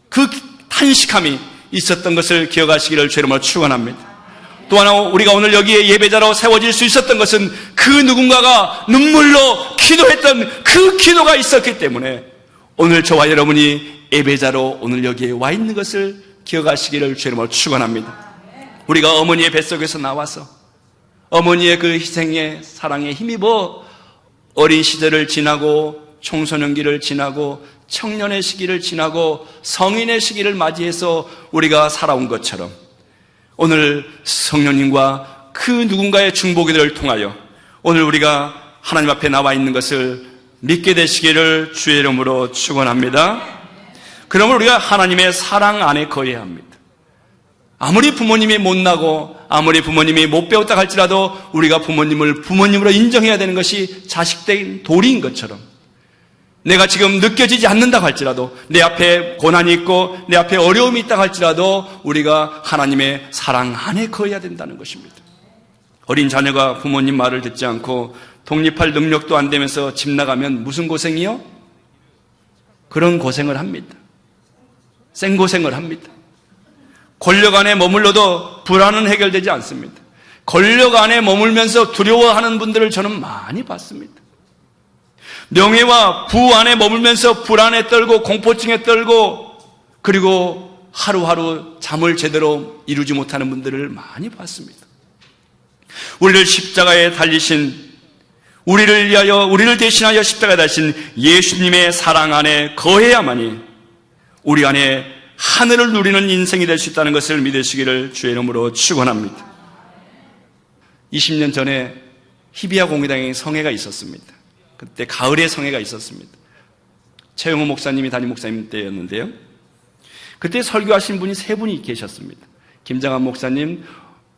그 탄식함이 있었던 것을 기억하시기를 주님으로 축원합니다. 또 하나 우리가 오늘 여기에 예배자로 세워질 수 있었던 것은 그 누군가가 눈물로 기도했던 그 기도가 있었기 때문에 오늘 저와 여러분이 예배자로 오늘 여기에 와 있는 것을 기억하시기를 주님으로 축원합니다. 우리가 어머니의 뱃속에서 나와서 어머니의 그 희생의 사랑에 힘입어 어린 시절을 지나고 청소년기를 지나고 청년의 시기를 지나고 성인의 시기를 맞이해서 우리가 살아온 것처럼 오늘 성령님과 그 누군가의 중보기도를 통하여 오늘 우리가 하나님 앞에 나와 있는 것을 믿게 되시기를 주의 이름으로 축원합니다. 그러면 우리가 하나님의 사랑 안에 거해야 합니다. 아무리 부모님이 못나고 아무리 부모님이 못 배웠다 할지라도 우리가 부모님을 부모님으로 인정해야 되는 것이 자식된 도리인 것처럼, 내가 지금 느껴지지 않는다 할지라도, 내 앞에 고난이 있고 내 앞에 어려움이 있다 할지라도 우리가 하나님의 사랑 안에 거해야 된다는 것입니다. 어린 자녀가 부모님 말을 듣지 않고 독립할 능력도 안 되면서 집 나가면 무슨 고생이요? 그런 고생을 합니다. 생고생을 합니다. 권력 안에 머물러도 불안은 해결되지 않습니다. 권력 안에 머물면서 두려워하는 분들을 저는 많이 봤습니다. 명예와 부 안에 머물면서 불안에 떨고 공포증에 떨고 그리고 하루하루 잠을 제대로 이루지 못하는 분들을 많이 봤습니다. 우리를 십자가에 달리신, 우리를 위하여, 우리를 대신하여 십자가에 달리신 예수님의 사랑 안에 거해야만이 우리 안에 하늘을 누리는 인생이 될 수 있다는 것을 믿으시기를 주의 이름으로 축원합니다. 20년 전에 히비야 공회당에 성회가 있었습니다. 그때 가을에 성회가 있었습니다. 최영호 목사님이 담임 목사님 때였는데요. 그때 설교하신 분이 세 분이 계셨습니다. 김장한 목사님,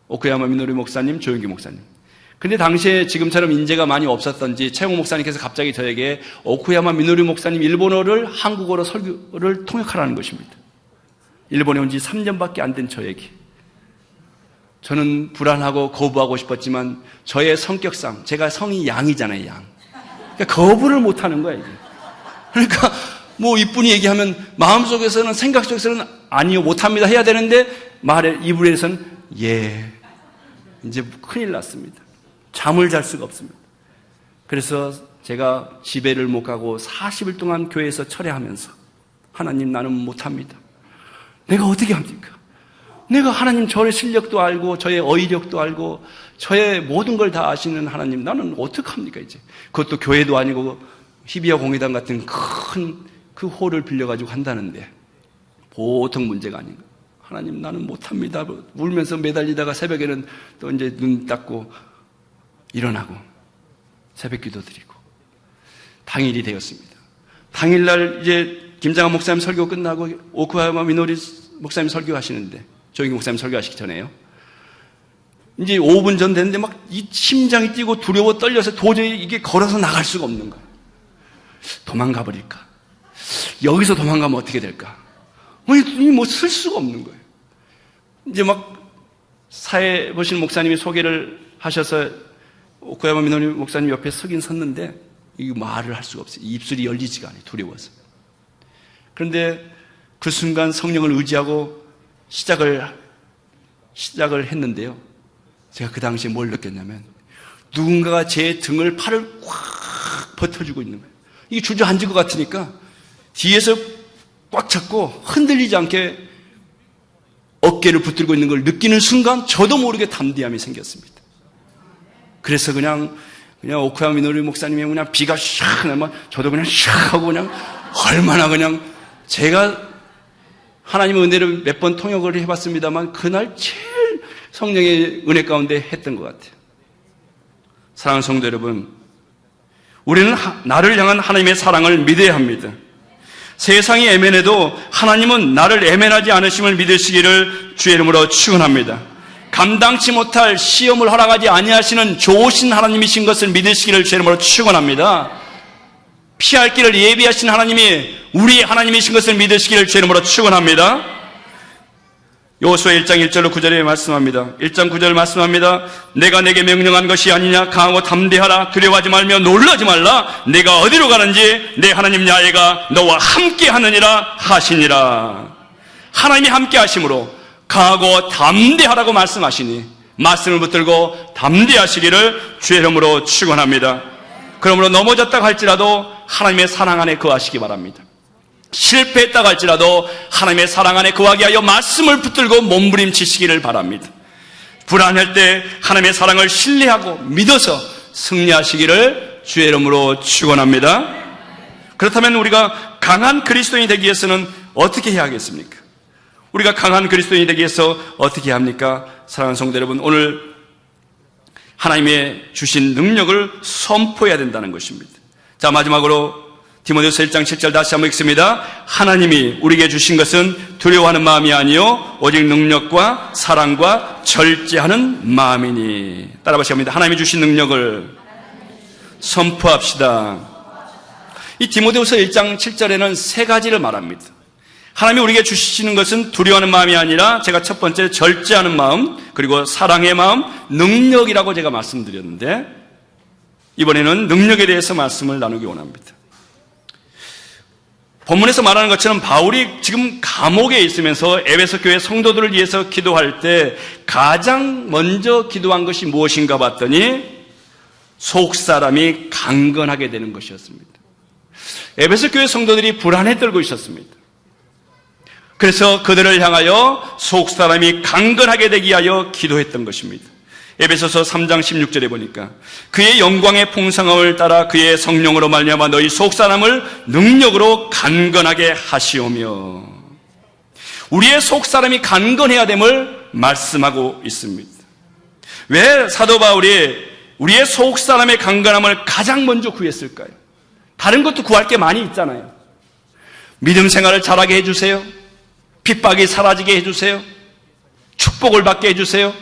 오쿠야마 미노리 목사님, 조영기 목사님. 근데 당시에 지금처럼 인재가 많이 없었던지 최영호 목사님께서 갑자기 저에게 오쿠야마 미노리 목사님 일본어를 한국어로 설교를 통역하라는 것입니다. 일본에 온 지 3년밖에 안 된 저에게. 저는 불안하고 거부하고 싶었지만 저의 성격상, 제가 성이 양이잖아요, 양. 그러니까 거부를 못하는 거예요, 이게. 그러니까 뭐 이분이 얘기하면 마음속에서는, 생각 속에서는 아니요, 못합니다 해야 되는데 입으로서는 예. 이제 큰일 났습니다. 잠을 잘 수가 없습니다. 그래서 제가 집에를 못 가고 40일 동안 교회에서 철회하면서 하나님, 나는 못합니다. 내가 어떻게 합니까? 내가 하나님, 저의 실력도 알고 저의 어휘력도 알고 저의 모든 걸 다 아시는 하나님, 나는 어떡합니까 이제. 그것도 교회도 아니고 히비야 공회당 같은 큰 그 홀을 빌려가지고 한다는데 보통 문제가 아닌가. 하나님, 나는 못합니다. 울면서 매달리다가 새벽에는 또 이제 눈 닦고 일어나고 새벽 기도 드리고 당일이 되었습니다. 당일날 이제 김장한 목사님 설교 끝나고 오쿠야마 미노리 목사님 설교하시는데, 조영기 목사님 설교하시기 전에요. 이제 5분 전 됐는데 막 이 심장이 뛰고 두려워 떨려서 도저히 이게 걸어서 나갈 수가 없는 거예요. 도망가 버릴까? 여기서 도망가면 어떻게 될까? 뭐 쓸 수가 없는 거예요. 이제 막 사회 보신 목사님이 소개를 하셔서 오쿠야마 미노리 목사님 옆에 서긴 섰는데 이 말을 할 수가 없어요. 입술이 열리지가 않아요. 두려워서. 그런데 그 순간 성령을 의지하고 시작을 했는데요. 제가 그 당시에 뭘 느꼈냐면 누군가가 제 등을, 팔을 꽉 버텨주고 있는 거예요. 이게 주저앉을 것 같으니까 뒤에서 꽉 잡고 흔들리지 않게 어깨를 붙들고 있는 걸 느끼는 순간 저도 모르게 담대함이 생겼습니다. 그래서 그냥 오쿠야마 미노리 목사님이 그냥 비가 샥 나면 저도 그냥 샥 하고 그냥 얼마나 그냥 제가 하나님의 은혜를 몇 번 통역을 해봤습니다만 그날 제일 성령의 은혜 가운데 했던 것 같아요. 사랑하는 성도 여러분, 우리는 나를 향한 하나님의 사랑을 믿어야 합니다. 세상이 애매해도 하나님은 나를 애매하지 않으심을 믿으시기를 주의 이름으로 축원합니다. 감당치 못할 시험을 허락하지 아니하시는 좋으신 하나님이신 것을 믿으시기를 주의 이름으로 축원합니다. 피할 길을 예비하신 하나님이 우리 하나님이신 것을 믿으시기를 주의 이름으로 축원합니다. 여호수아 1장 1절로 9절에 말씀합니다. 1장 9절 말씀합니다. 내가 내게 명령한 것이 아니냐. 강하고 담대하라. 두려워하지 말며 놀라지 말라. 내가 어디로 가는지 내 하나님 야훼가 너와 함께 하느니라 하시니라. 하나님이 함께 하심으로 강하고 담대하라고 말씀하시니 말씀을 붙들고 담대하시기를 주의 이름으로 축원합니다. 그러므로 넘어졌다 할지라도 하나님의 사랑 안에 거하시기 바랍니다. 실패했다 할지라도 하나님의 사랑 안에 거하게 하여 말씀을 붙들고 몸부림치시기를 바랍니다. 불안할 때 하나님의 사랑을 신뢰하고 믿어서 승리하시기를 주의 이름으로 축원합니다. 그렇다면 우리가 강한 그리스도인이 되기 위해서는 어떻게 해야 하겠습니까? 우리가 강한 그리스도인이 되기 위해서 어떻게 해야 합니까? 사랑하는 성도 여러분, 오늘 하나님의 주신 능력을 선포해야 된다는 것입니다. 자, 마지막으로 디모데후서 1장 7절 다시 한번 읽습니다. 하나님이 우리에게 주신 것은 두려워하는 마음이 아니요 오직 능력과 사랑과 절제하는 마음이니. 따라 하십니다. 하나님이 주신 능력을 선포합시다. 이 디모데후서 1장 7절에는 세 가지를 말합니다. 하나님이 우리에게 주시는 것은 두려워하는 마음이 아니라 제가 첫 번째 절제하는 마음, 그리고 사랑의 마음, 능력이라고 제가 말씀드렸는데 이번에는 능력에 대해서 말씀을 나누기 원합니다. 본문에서 말하는 것처럼 바울이 지금 감옥에 있으면서 에베소 교회 성도들을 위해서 기도할 때 가장 먼저 기도한 것이 무엇인가 봤더니 속사람이 강건하게 되는 것이었습니다. 에베소 교회 성도들이 불안에 떨고 있었습니다. 그래서 그들을 향하여 속사람이 강건하게 되기 위하여 기도했던 것입니다. 에베소서 3장 16절에 보니까 그의 영광의 풍성함을 따라 그의 성령으로 말미암아 너희 속사람을 능력으로 간건하게 하시오며, 우리의 속사람이 간건해야 됨을 말씀하고 있습니다. 왜 사도 바울이 우리의 속사람의 간건함을 가장 먼저 구했을까요? 다른 것도 구할 게 많이 있잖아요. 믿음 생활을 잘하게 해주세요. 핍박이 사라지게 해주세요. 축복을 받게 해주세요.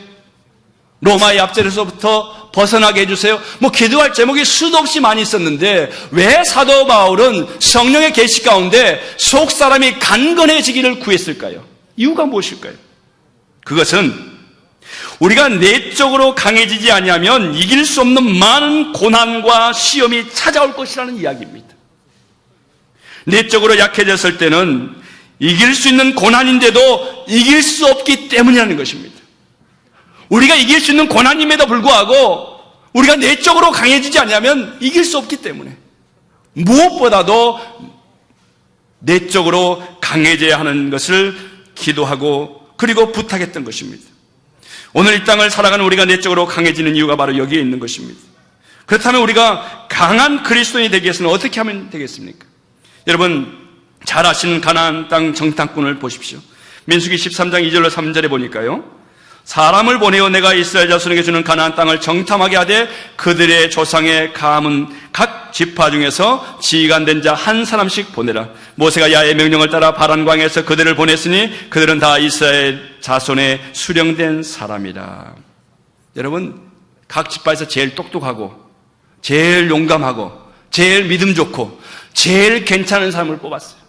로마의 압제로서부터 벗어나게 해주세요. 기도할 제목이 수도 없이 많이 있었는데 왜 사도 바울은 성령의 계시 가운데 속사람이 간건해지기를 구했을까요? 이유가 무엇일까요? 그것은 우리가 내적으로 강해지지 아니하면 이길 수 없는 많은 고난과 시험이 찾아올 것이라는 이야기입니다. 내적으로 약해졌을 때는 이길 수 있는 고난인데도 이길 수 없기 때문이라는 것입니다. 우리가 이길 수 있는 고난임에도 불구하고 우리가 내적으로 강해지지 않으면 이길 수 없기 때문에 무엇보다도 내적으로 강해져야 하는 것을 기도하고 그리고 부탁했던 것입니다. 오늘 이 땅을 살아가는 우리가 내적으로 강해지는 이유가 바로 여기에 있는 것입니다. 그렇다면 우리가 강한 그리스도인이 되기 위해서는 어떻게 하면 되겠습니까? 여러분 잘 아시는 가나안 땅 정탐꾼을 보십시오. 민수기 13장 2절로 3절에 보니까요, 사람을 보내어 내가 이스라엘 자손에게 주는 가나안 땅을 정탐하게 하되 그들의 조상의 가문 각 지파 중에서 지간된 자 한 사람씩 보내라. 모세가 야의 명령을 따라 바란광에서 그들을 보냈으니 그들은 다 이스라엘 자손의 수령된 사람이라. 여러분 각 지파에서 제일 똑똑하고 제일 용감하고 제일 믿음 좋고 제일 괜찮은 사람을 뽑았어요.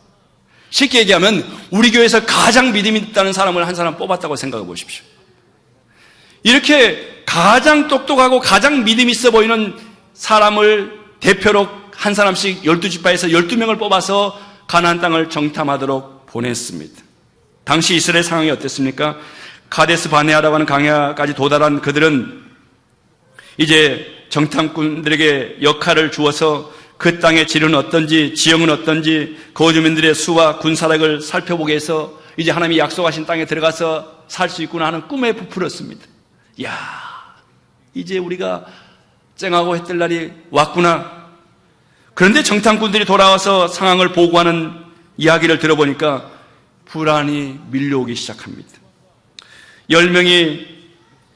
쉽게 얘기하면 우리 교회에서 가장 믿음이 있다는 사람을 한 사람 뽑았다고 생각해 보십시오. 이렇게 가장 똑똑하고 가장 믿음 있어 보이는 사람을 대표로 한 사람씩 12지파에서 12명을 뽑아서 가나안 땅을 정탐하도록 보냈습니다. 당시 이스라엘 상황이 어땠습니까? 카데스 바네아라고 하는 강야까지 도달한 그들은 이제 정탐꾼들에게 역할을 주어서 그 땅의 질은 어떤지, 지형은 어떤지, 거주민들의 수와 군사력을 살펴보게 해서 이제 하나님이 약속하신 땅에 들어가서 살 수 있구나 하는 꿈에 부풀었습니다. 야, 이제 우리가 쨍하고 해뜰 날이 왔구나. 그런데 정탐꾼들이 돌아와서 상황을 보고하는 이야기를 들어보니까 불안이 밀려오기 시작합니다. 10명이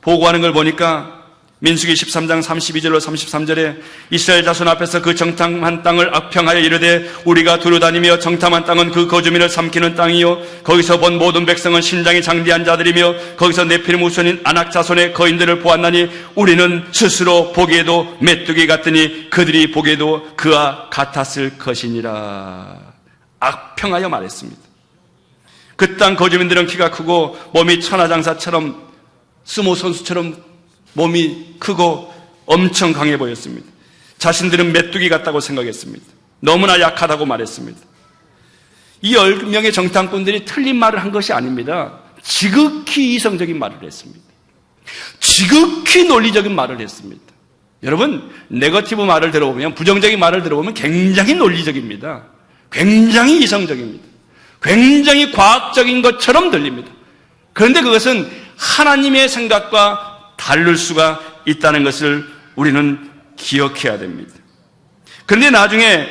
보고하는 걸 보니까 민수기 13장 32절로 33절에 이스라엘 자손 앞에서 그 정탐한 땅을 악평하여 이르되 우리가 두루다니며 정탐한 땅은 그 거주민을 삼키는 땅이요 거기서 본 모든 백성은 신장이 장대한 자들이며 거기서 네피림 후손인 아낙 자손의 거인들을 보았나니 우리는 스스로 보기에도 메뚜기 같으니 그들이 보기에도 그와 같았을 것이니라. 악평하여 말했습니다. 그 땅 거주민들은 키가 크고 몸이 천하장사처럼 스모 선수처럼 몸이 크고 엄청 강해 보였습니다. 자신들은 메뚜기 같다고 생각했습니다. 너무나 약하다고 말했습니다. 이 10명의 정탐꾼들이 틀린 말을 한 것이 아닙니다. 지극히 이성적인 말을 했습니다. 지극히 논리적인 말을 했습니다. 여러분, 네거티브 말을 들어보면, 부정적인 말을 들어보면 굉장히 논리적입니다. 굉장히 이성적입니다. 굉장히 과학적인 것처럼 들립니다. 그런데 그것은 하나님의 생각과 다를 수가 있다는 것을 우리는 기억해야 됩니다. 그런데 나중에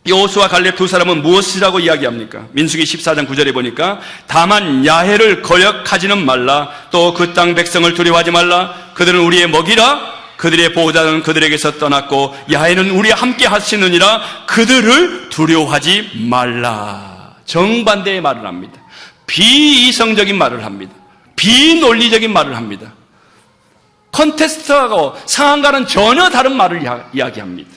여호수아 갈렙 두 사람은 무엇이라고 이야기합니까? 민수기 14장 9절에 보니까 다만 야훼를 거역하지는 말라. 또 그 땅 백성을 두려워하지 말라. 그들은 우리의 먹이라. 그들의 보호자는 그들에게서 떠났고 야훼는 우리와 함께 하시느니라. 그들을 두려워하지 말라. 정반대의 말을 합니다. 비이성적인 말을 합니다. 비논리적인 말을 합니다. 컨테스트하고 상황과는 전혀 다른 말을 이야기합니다.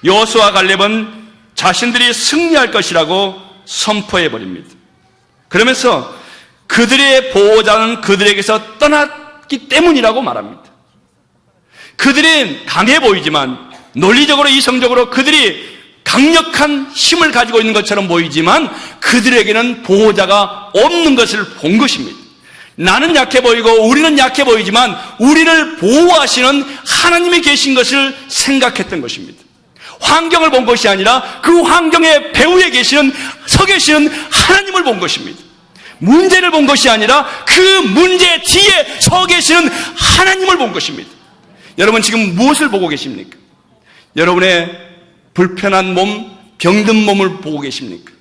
여호수아 갈렙은 자신들이 승리할 것이라고 선포해버립니다. 그러면서 그들의 보호자는 그들에게서 떠났기 때문이라고 말합니다. 그들은 강해 보이지만 논리적으로 이성적으로 그들이 강력한 힘을 가지고 있는 것처럼 보이지만 그들에게는 보호자가 없는 것을 본 것입니다. 나는 약해 보이고 우리는 약해 보이지만 우리를 보호하시는 하나님이 계신 것을 생각했던 것입니다. 환경을 본 것이 아니라 그 환경의 배후에 서 계시는 하나님을 본 것입니다. 문제를 본 것이 아니라 그 문제 뒤에 서 계시는 하나님을 본 것입니다. 여러분 지금 무엇을 보고 계십니까? 여러분의 불편한 몸, 병든 몸을 보고 계십니까?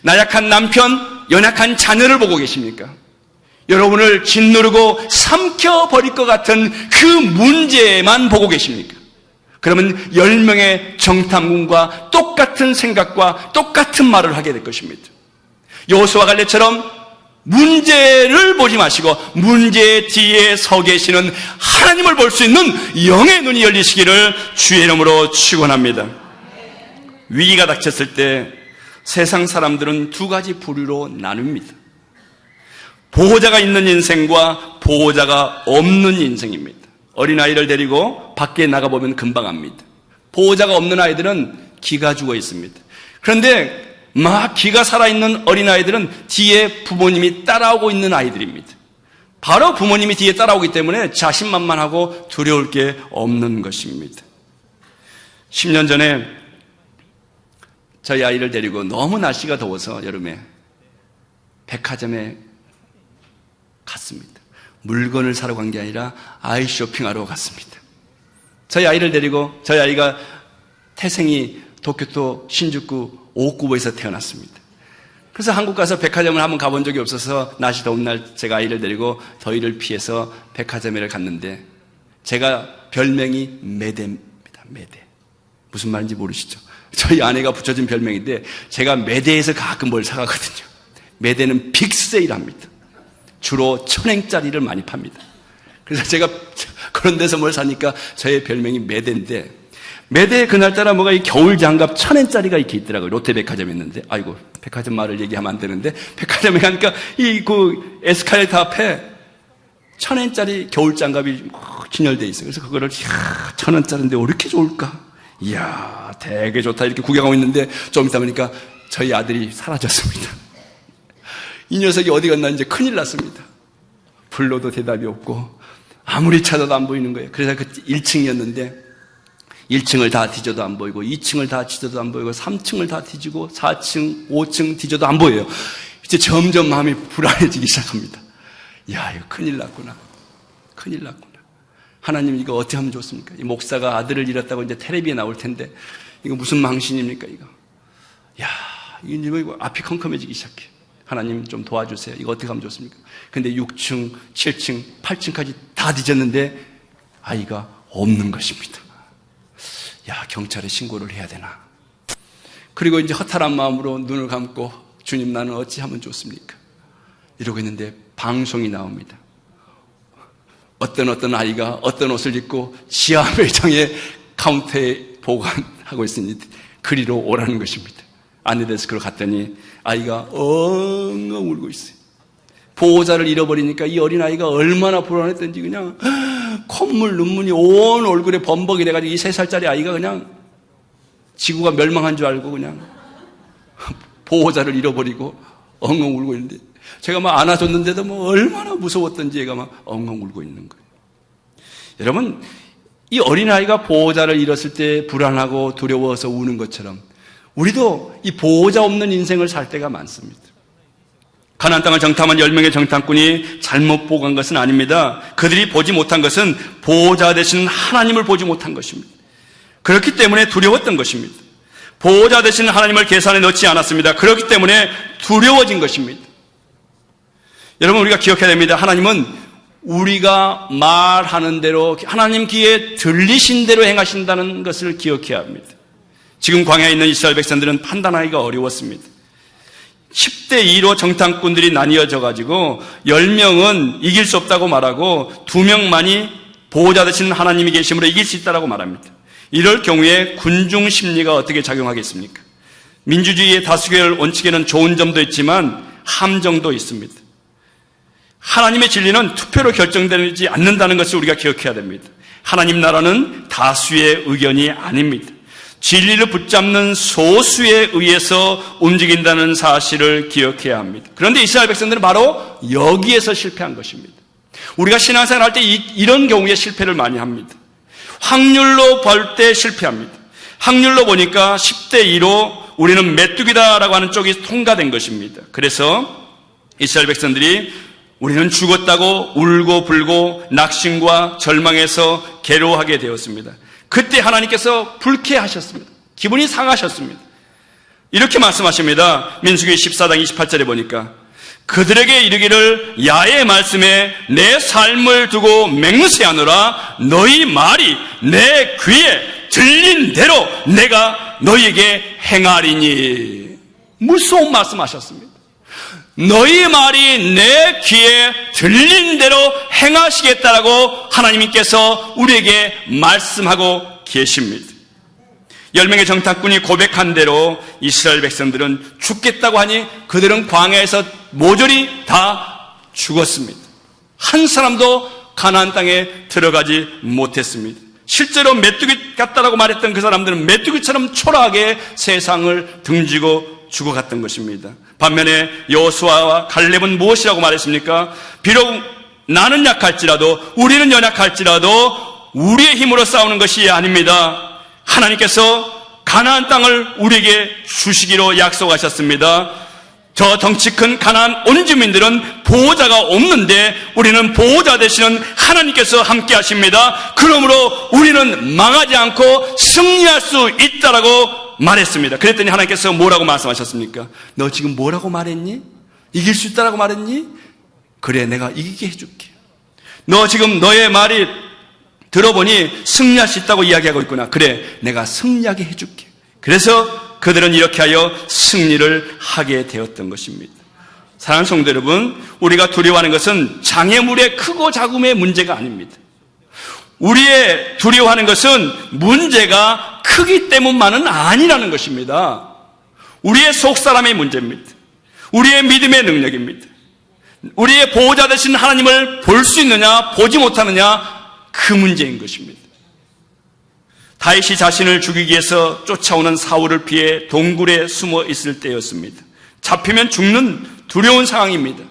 나약한 남편, 연약한 자녀를 보고 계십니까? 여러분을 짓누르고 삼켜버릴 것 같은 그 문제만 보고 계십니까? 그러면 10명의 정탐꾼과 똑같은 생각과 똑같은 말을 하게 될 것입니다. 여호수아 갈렙처럼 문제를 보지 마시고 문제 뒤에 서 계시는 하나님을 볼 수 있는 영의 눈이 열리시기를 주의 이름으로 축원합니다. 위기가 닥쳤을 때 세상 사람들은 두 가지 부류로 나눕니다. 보호자가 있는 인생과 보호자가 없는 인생입니다. 어린아이를 데리고 밖에 나가보면 금방 압니다. 보호자가 없는 아이들은 기가 죽어 있습니다. 그런데 막 기가 살아있는 어린아이들은 뒤에 부모님이 따라오고 있는 아이들입니다. 바로 부모님이 뒤에 따라오기 때문에 자신만만하고 두려울 게 없는 것입니다. 10년 전에 저희 아이를 데리고 너무 날씨가 더워서 여름에 백화점에 갔습니다. 물건을 사러 간 게 아니라 아이 쇼핑하러 갔습니다. 저희 아이를 데리고 저희 아이가 태생이 도쿄도 신주쿠 오구보에서 태어났습니다. 그래서 한국 가서 백화점을 한번 가본 적이 없어서 날씨 더운 날 제가 아이를 데리고 더위를 피해서 백화점에 갔는데 제가 별명이 매대입니다. 매대. 무슨 말인지 모르시죠? 저희 아내가 붙여준 별명인데 제가 매대에서 가끔 뭘 사가거든요. 매대는 빅세일합니다. 주로 1000엔짜리를 많이 팝니다. 그래서 제가 그런 데서 뭘 사니까 저의 별명이 매대인데 매대에 그날따라 뭐가 이 겨울 장갑 1000엔짜리가 이렇게 있더라고요. 롯데백화점에 있는데 아이고 백화점 말을 얘기하면 안 되는데 백화점에 가니까 그 에스컬레이터 앞에 1000엔짜리 겨울 장갑이 진열되어 있어요. 그래서 그거를 1000원짜리인데 왜 이렇게 좋을까? 이야 되게 좋다 이렇게 구경하고 있는데 좀 있다 보니까 저희 아들이 사라졌습니다. 이 녀석이 어디 갔나 이제 큰일 났습니다. 불러도 대답이 없고 아무리 찾아도 안 보이는 거예요. 그래서 그 1층이었는데 1층을 다 뒤져도 안 보이고 2층을 다 뒤져도 안 보이고 3층을 다 뒤지고 4층, 5층 뒤져도 안 보여요. 이제 점점 마음이 불안해지기 시작합니다. 야 이거 큰일 났구나. 큰일 났구나. 하나님 이거 어떻게 하면 좋습니까? 이 목사가 아들을 잃었다고 이제 텔레비에 나올 텐데 이거 무슨 망신입니까 이거. 야 이거 앞이 컴컴해지기 시작해. 하나님 좀 도와주세요. 이거 어떻게 하면 좋습니까? 근데 6층, 7층, 8층까지 다 뒤졌는데 아이가 없는 것입니다. 야, 경찰에 신고를 해야 되나? 그리고 이제 허탈한 마음으로 눈을 감고 주님 나는 어찌 하면 좋습니까? 이러고 있는데 방송이 나옵니다. 어떤 아이가 어떤 옷을 입고 지하 매장의 카운터에 보관하고 있으니 그리로 오라는 것입니다. 안내데스크로 갔더니 아이가 엉엉 울고 있어요. 보호자를 잃어버리니까 이 어린아이가 얼마나 불안했던지 그냥 콧물 눈물이 온 얼굴에 범벅이 돼가지고 이 3살짜리 아이가 그냥 지구가 멸망한 줄 알고 그냥 보호자를 잃어버리고 엉엉 울고 있는데 제가 막 안아줬는데도 뭐 얼마나 무서웠던지 얘가 막 엉엉 울고 있는 거예요. 여러분 이 어린아이가 보호자를 잃었을 때 불안하고 두려워서 우는 것처럼 우리도 이 보호자 없는 인생을 살 때가 많습니다. 가나안 땅을 정탐한 10명의 정탐꾼이 잘못 보고 간 것은 아닙니다. 그들이 보지 못한 것은 보호자 되시는 하나님을 보지 못한 것입니다. 그렇기 때문에 두려웠던 것입니다. 보호자 되시는 하나님을 계산에 넣지 않았습니다. 그렇기 때문에 두려워진 것입니다. 여러분, 우리가 기억해야 됩니다. 하나님은 우리가 말하는 대로, 하나님 귀에 들리신 대로 행하신다는 것을 기억해야 합니다. 지금 광야에 있는 이스라엘 백성들은 판단하기가 어려웠습니다. 10대 2로 정탐꾼들이 나뉘어져 가지고 10명은 이길 수 없다고 말하고 2명만이 보호자 되시는 하나님이 계심으로 이길 수 있다고 말합니다. 이럴 경우에 군중 심리가 어떻게 작용하겠습니까? 민주주의의 다수결 원칙에는 좋은 점도 있지만 함정도 있습니다. 하나님의 진리는 투표로 결정되지 않는다는 것을 우리가 기억해야 됩니다. 하나님 나라는 다수의 의견이 아닙니다. 진리를 붙잡는 소수에 의해서 움직인다는 사실을 기억해야 합니다. 그런데 이스라엘 백성들은 바로 여기에서 실패한 것입니다. 우리가 신앙생활 할 때 이런 경우에 실패를 많이 합니다. 확률로 볼 때 실패합니다. 확률로 보니까 10대 2로 우리는 메뚜기다라고 하는 쪽이 통과된 것입니다. 그래서 이스라엘 백성들이 우리는 죽었다고 울고 불고 낙심과 절망에서 괴로워하게 되었습니다. 그때 하나님께서 불쾌하셨습니다. 기분이 상하셨습니다. 이렇게 말씀하십니다. 민수기 14장 28절에 보니까 그들에게 이르기를 야의 말씀에 내 삶을 두고 맹세하노라. 너희 말이 내 귀에 들린 대로 내가 너희에게 행하리니. 무서운 말씀하셨습니다. 너희 말이 내 귀에 들린 대로 행하시겠다라고 하나님께서 우리에게 말씀하고 계십니다. 10명의 정탐꾼이 고백한 대로 이스라엘 백성들은 죽겠다고 하니 그들은 광야에서 모조리 다 죽었습니다. 한 사람도 가나안 땅에 들어가지 못했습니다. 실제로 메뚜기 같다라고 말했던 그 사람들은 메뚜기처럼 초라하게 세상을 등지고 죽어갔던 것입니다. 반면에 여호수아와 갈렙은 무엇이라고 말했습니까? 비록 나는 약할지라도, 우리는 연약할지라도 우리의 힘으로 싸우는 것이 아닙니다. 하나님께서 가나안 땅을 우리에게 주시기로 약속하셨습니다. 저 덩치 큰 가나안 온 주민들은 보호자가 없는데 우리는 보호자 되시는 하나님께서 함께 하십니다. 그러므로 우리는 망하지 않고 승리할 수 있다라고 말했습니다. 그랬더니 하나님께서 뭐라고 말씀하셨습니까? 너 지금 뭐라고 말했니? 이길 수 있다라고 말했니? 그래, 내가 이기게 해줄게. 너 지금 너의 말이 들어보니 승리할 수 있다고 이야기하고 있구나. 그래, 내가 승리하게 해줄게. 그래서 그들은 이렇게 하여 승리를 하게 되었던 것입니다. 사랑하는 성도 여러분, 우리가 두려워하는 것은 장애물의 크고 작음의 문제가 아닙니다. 우리의 두려워하는 것은 문제가 크기 때문만은 아니라는 것입니다. 우리의 속사람의 문제입니다. 우리의 믿음의 능력입니다. 우리의 보호자 되신 하나님을 볼 수 있느냐 보지 못하느냐, 그 문제인 것입니다. 다윗이 자신을 죽이기 위해서 쫓아오는 사울을 피해 동굴에 숨어 있을 때였습니다. 잡히면 죽는 두려운 상황입니다.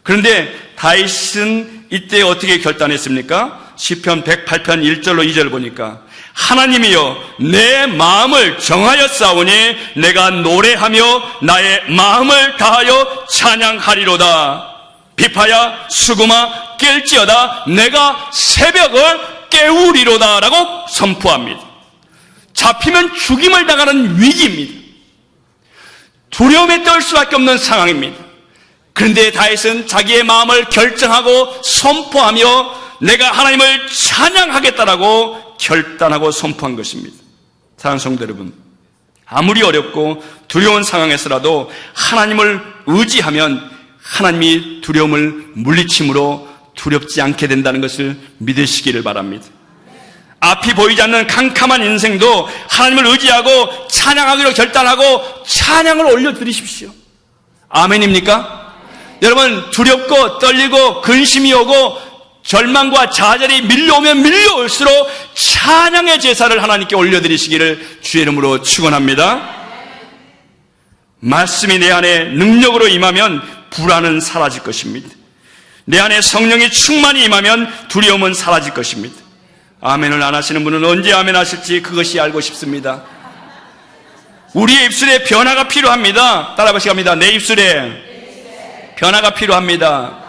그런데 다윗은 이때 어떻게 결단했습니까? 시편 108편 1절로 2절 보니까 하나님이여 내 마음을 정하여 싸우니 내가 노래하며 나의 마음을 다하여 찬양하리로다. 비파야 수금아 깰지어다 내가 새벽을 깨우리로다 라고 선포합니다. 잡히면 죽임을 당하는 위기입니다. 두려움에 떨 수밖에 없는 상황입니다. 그런데 다윗은 자기의 마음을 결정하고 선포하며 내가 하나님을 찬양하겠다라고 결단하고 선포한 것입니다. 사랑하는 성도 여러분, 아무리 어렵고 두려운 상황에서라도 하나님을 의지하면 하나님이 두려움을 물리침으로 두렵지 않게 된다는 것을 믿으시기를 바랍니다. 앞이 보이지 않는 캄캄한 인생도 하나님을 의지하고 찬양하기로 결단하고 찬양을 올려드리십시오. 아멘입니까? 여러분, 두렵고 떨리고 근심이 오고 절망과 좌절이 밀려오면 밀려올수록 찬양의 제사를 하나님께 올려드리시기를 주의 이름으로 축원합니다. 말씀이 내 안에 능력으로 임하면 불안은 사라질 것입니다. 내 안에 성령이 충만히 임하면 두려움은 사라질 것입니다. 아멘을 안 하시는 분은 언제 아멘 하실지 그것이 알고 싶습니다. 우리의 입술에 변화가 필요합니다. 따라하시기 합니다. 내 입술에 변화가 필요합니다.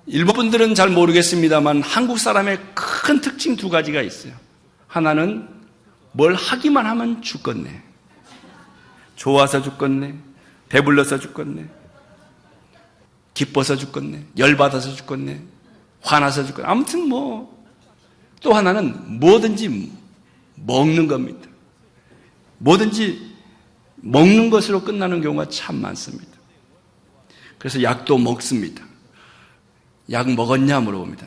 일본 분들은 잘 모르겠습니다만 한국 사람의 큰 특징 두 가지가 있어요. 하나는 뭘 하기만 하면 죽겠네. 좋아서 죽겠네. 배불러서 죽겠네. 기뻐서 죽겠네. 열받아서 죽겠네. 화나서 죽겠네. 아무튼 또 하나는 뭐든지 먹는 겁니다. 뭐든지 먹는 것으로 끝나는 경우가 참 많습니다. 그래서 약도 먹습니다. 약 먹었냐 물어봅니다.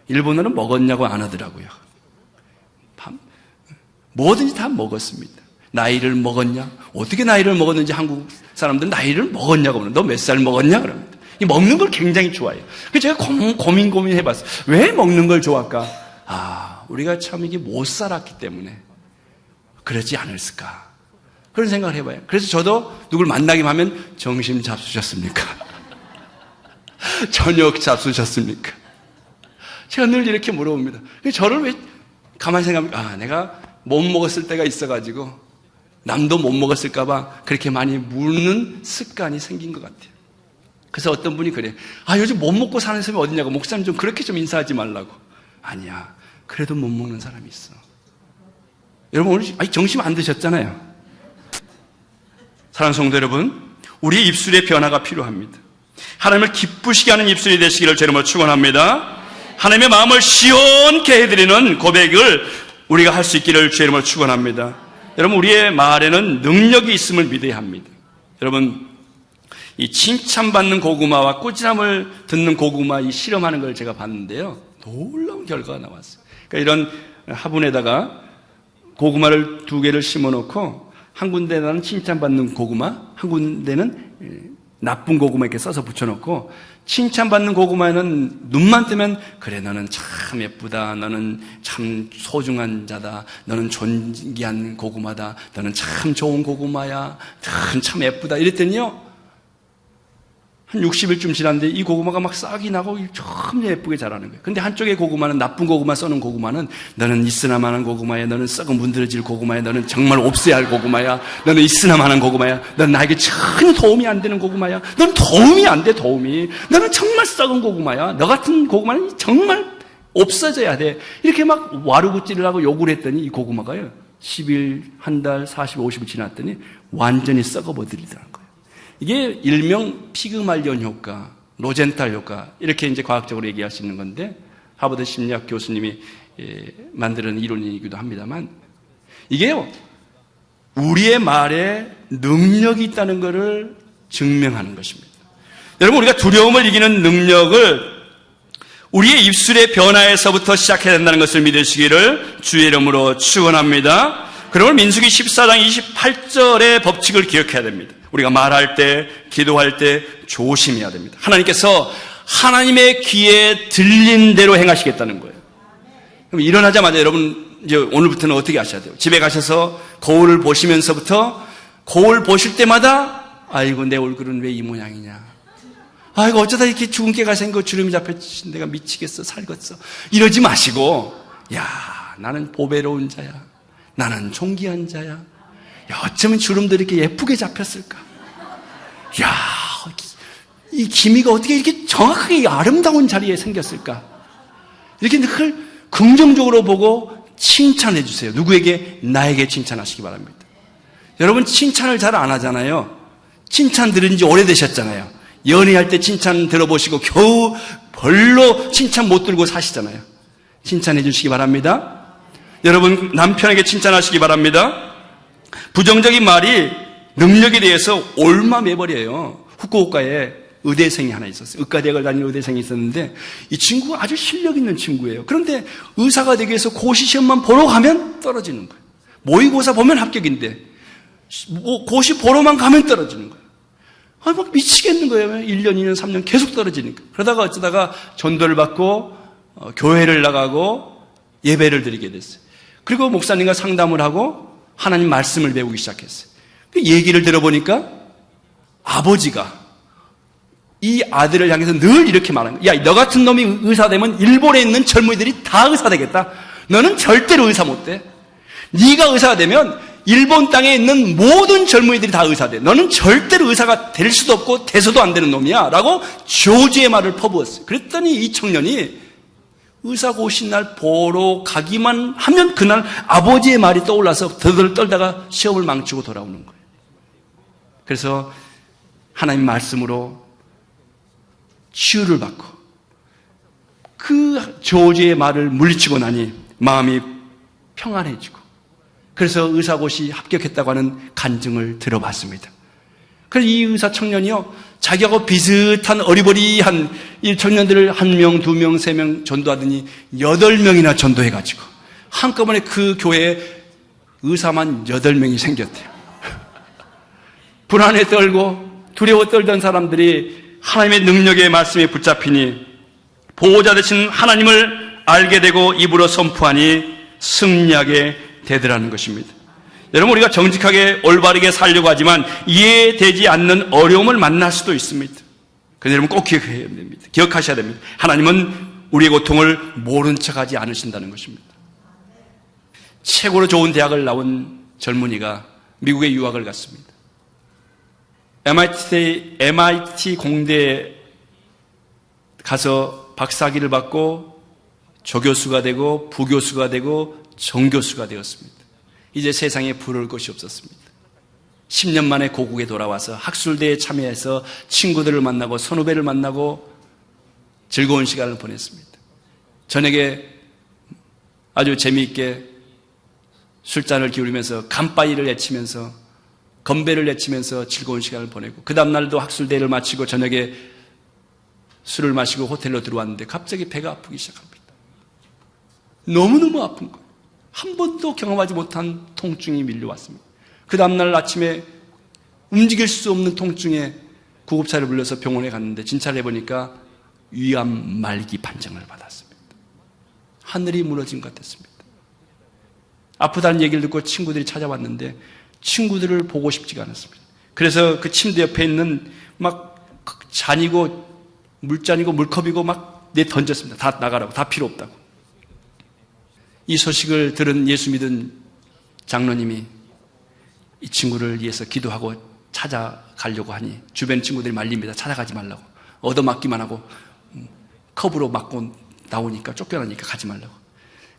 일본어는 먹었냐고 안 하더라고요. 뭐든지 다 먹었습니다. 나이를 먹었냐? 어떻게 나이를 먹었는지 한국 사람들은 나이를 먹었냐고 물어요. 너 몇 살 먹었냐? 그럽니다. 이 먹는 걸 굉장히 좋아해요. 그래서 제가 고민해봤어요. 왜 먹는 걸 좋아할까? 우리가 참 이게 못 살았기 때문에 그러지 않았을까? 그런 생각을 해봐요. 그래서 저도 누굴 만나기만 하면 점심 잡수셨습니까? 저녁 잡수셨습니까? 제가 늘 이렇게 물어봅니다. 저를 왜 가만히 생각하면 내가 못 먹었을 때가 있어가지고 남도 못 먹었을까봐 그렇게 많이 묻는 습관이 생긴 것 같아요. 그래서 어떤 분이 그래요. 요즘 못 먹고 사는 사람이 어디냐고. 목사님 좀 그렇게 좀 인사하지 말라고. 아니야. 그래도 못 먹는 사람이 있어. 여러분 오늘 점심 안 드셨잖아요. 사랑하는 성도 여러분, 우리의 입술의 변화가 필요합니다. 하나님을 기쁘시게 하는 입술이 되시기를 제 이름으로 축원합니다. 하나님의 마음을 시원케 해드리는 고백을 우리가 할 수 있기를 제 이름으로 축원합니다. 여러분 우리의 말에는 능력이 있음을 믿어야 합니다. 여러분 이 칭찬받는 고구마와 꾸지람을 듣는 고구마 이 실험하는 걸 제가 봤는데요. 놀라운 결과가 나왔어요. 그러니까 이런 화분에다가 고구마를 2개를 심어놓고 한 군데는 칭찬받는 고구마, 한 군데는 나쁜 고구마 이렇게 써서 붙여놓고 칭찬받는 고구마에는 눈만 뜨면 그래 너는 참 예쁘다, 너는 참 소중한 자다, 너는 존귀한 고구마다, 너는 참 좋은 고구마야, 참 예쁘다 이랬더니요 한 60일쯤 지났는데 이 고구마가 막 싹이 나고 참 예쁘게 자라는 거예요. 근데 한쪽의 고구마는 나쁜 고구마 써놓은 고구마는 너는 있으나마한 고구마야, 너는 썩어 문드러질 고구마야, 너는 정말 없어야 할 고구마야, 너는 있으나마한 고구마야, 너는 나에게 전혀 도움이 안 되는 고구마야, 너는 도움이 안 돼, 도움이. 너는 정말 썩은 고구마야. 너 같은 고구마는 정말 없어져야 돼. 이렇게 막 와르구찌를 하고 욕을 했더니 이 고구마가요 10일, 한 달, 40, 50일 지났더니 완전히 썩어버리더라는 거예요. 이게 일명 피그말리온 효과, 로젠탈 효과 이렇게 이제 과학적으로 얘기할 수 있는 건데 하버드 심리학 교수님이 만드는 이론이기도 합니다만 이게요 우리의 말에 능력이 있다는 것을 증명하는 것입니다. 여러분 우리가 두려움을 이기는 능력을 우리의 입술의 변화에서부터 시작해야 된다는 것을 믿으시기를 주의 이름으로 축원합니다. 그러면 민수기 14장 28절의 법칙을 기억해야 됩니다. 우리가 말할 때, 기도할 때 조심해야 됩니다. 하나님께서 하나님의 귀에 들린 대로 행하시겠다는 거예요. 그럼 일어나자마자 여러분 이제 오늘부터는 어떻게 하셔야 돼요? 집에 가셔서 거울을 보시면서부터 거울 보실 때마다 아이고 내 얼굴은 왜 이 모양이냐, 아이고 어쩌다 이렇게 죽은 깨가 생겨 주름이 잡혀진 내가 미치겠어 살겠어 이러지 마시고 야 나는 보배로운 자야, 나는 존귀한 자야, 야, 어쩌면 주름도 이렇게 예쁘게 잡혔을까? 야, 이 기미가 어떻게 이렇게 정확하게 아름다운 자리에 생겼을까? 이렇게 늘 긍정적으로 보고 칭찬해 주세요. 누구에게? 나에게 칭찬하시기 바랍니다. 여러분 칭찬을 잘 안 하잖아요. 칭찬 들은 지 오래되셨잖아요. 연애할 때 칭찬 들어보시고 겨우 별로 칭찬 못 들고 사시잖아요. 칭찬해 주시기 바랍니다. 여러분 남편에게 칭찬하시기 바랍니다. 부정적인 말이 능력에 대해서 올마매버려요. 후쿠오카에 의대생이 하나 있었어요. 의과대학을 다니는 의대생이 있었는데 이 친구가 아주 실력 있는 친구예요. 그런데 의사가 되기 위해서 고시 시험만 보러 가면 떨어지는 거예요. 모의고사 보면 합격인데 고시 보러만 가면 떨어지는 거예요. 막 미치겠는 거예요. 1년, 2년, 3년 계속 떨어지니까. 그러다가 어쩌다가 전도를 받고 교회를 나가고 예배를 드리게 됐어요. 그리고 목사님과 상담을 하고 하나님 말씀을 배우기 시작했어요. 그 얘기를 들어보니까 아버지가 이 아들을 향해서 늘 이렇게 말하는 거야. 야, 너 같은 놈이 의사 되면 일본에 있는 젊은이들이 다 의사 되겠다. 너는 절대로 의사 못 돼. 네가 의사가 되면 일본 땅에 있는 모든 젊은이들이 다 의사 돼. 너는 절대로 의사가 될 수도 없고 돼서도 안 되는 놈이야. 라고 조지의 말을 퍼부었어요. 그랬더니 이 청년이 의사가 오신 날 보러 가기만 하면 그날 아버지의 말이 떠올라서 더덜 떨다가 시험을 망치고 돌아오는 거예요. 그래서 하나님 말씀으로 치유를 받고 그 저주의 말을 물리치고 나니 마음이 평안해지고, 그래서 의사고시 합격했다고 하는 간증을 들어봤습니다. 그래서 이 의사 청년이요, 자기하고 비슷한 어리버리한 이 청년들을 1명, 2명, 3명 전도하더니 8명이나 전도해가지고 한꺼번에 그 교회에 의사만 8명이 생겼대요. 불안에 떨고 두려워 떨던 사람들이 하나님의 능력의 말씀에 붙잡히니 보호자 되신 하나님을 알게 되고 입으로 선포하니 승리하게 되더라는 것입니다. 여러분, 우리가 정직하게 올바르게 살려고 하지만 이해되지 않는 어려움을 만날 수도 있습니다. 그런데 여러분 꼭 기억해야 됩니다. 기억하셔야 됩니다. 하나님은 우리의 고통을 모른 척하지 않으신다는 것입니다. 최고로 좋은 대학을 나온 젊은이가 미국에 유학을 갔습니다. MIT 공대에 가서 박사학위를 받고 조교수가 되고 부교수가 되고 정교수가 되었습니다. 이제 세상에 부러울 것이 없었습니다. 10년 만에 고국에 돌아와서 학술대에 참여해서 친구들을 만나고 선후배를 만나고 즐거운 시간을 보냈습니다. 저녁에 아주 재미있게 술잔을 기울이면서 간바이를 외치면서 건배를 외치면서 즐거운 시간을 보내고, 그 다음날도 학술대를 마치고 저녁에 술을 마시고 호텔로 들어왔는데 갑자기 배가 아프기 시작합니다. 너무너무 아픈 거예요. 한 번도 경험하지 못한 통증이 밀려왔습니다. 그 다음날 아침에 움직일 수 없는 통증에 구급차를 불러서 병원에 갔는데 진찰을 해보니까 위암 말기 판정을 받았습니다. 하늘이 무너진 것 같았습니다. 아프다는 얘기를 듣고 친구들이 찾아왔는데 친구들을 보고 싶지가 않았습니다. 그래서 그 침대 옆에 있는 막 잔이고 물잔이고 물컵이고 막 던졌습니다. 다 나가라고, 다 필요 없다고. 이 소식을 들은 예수 믿은 장로님이 이 친구를 위해서 기도하고 찾아가려고 하니 주변 친구들이 말립니다. 찾아가지 말라고. 얻어맞기만 하고 컵으로 맞고 나오니까 쫓겨나니까 가지 말라고.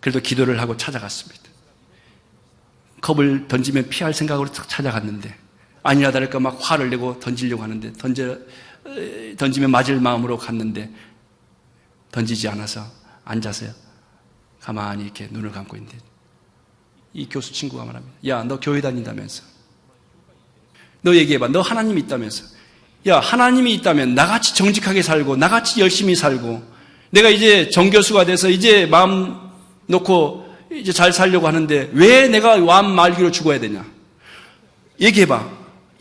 그래도 기도를 하고 찾아갔습니다. 컵을 던지면 피할 생각으로 찾아갔는데 아니나 다를까 막 화를 내고 던지려고 하는데 던지면 맞을 마음으로 갔는데 던지지 않아서 앉아서요. 가만히 이렇게 눈을 감고 있는데 이 교수 친구가 말합니다. 야, 너 교회 다닌다면서. 너 얘기해봐. 너 하나님이 있다면서. 야, 하나님이 있다면 나같이 정직하게 살고 나같이 열심히 살고 내가 이제 정교수가 돼서 이제 마음 놓고 이제 잘 살려고 하는데 왜 내가 완 말기로 죽어야 되냐? 얘기해봐.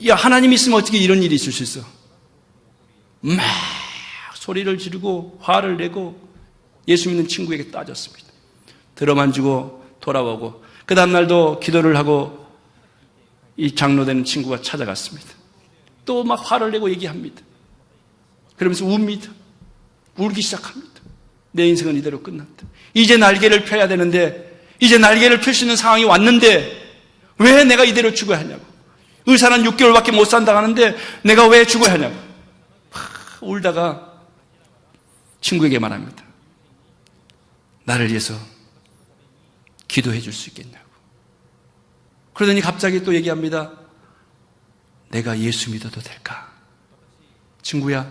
야, 하나님이 있으면 어떻게 이런 일이 있을 수 있어? 막 소리를 지르고 화를 내고 예수 믿는 친구에게 따졌습니다. 들어만 주고 돌아오고, 그 다음날도 기도를 하고 이 장로되는 친구가 찾아갔습니다. 또 막 화를 내고 얘기합니다. 그러면서 웁니다. 울기 시작합니다. 내 인생은 이대로 끝났다. 이제 날개를 펴야 되는데, 이제 날개를 펼 수 있는 상황이 왔는데 왜 내가 이대로 죽어야 하냐고. 의사는 6개월밖에 못 산다고 하는데 내가 왜 죽어야 하냐고. 울다가 친구에게 말합니다. 나를 위해서 기도해 줄 수 있겠냐고. 그러더니 갑자기 또 얘기합니다. 내가 예수 믿어도 될까? 친구야,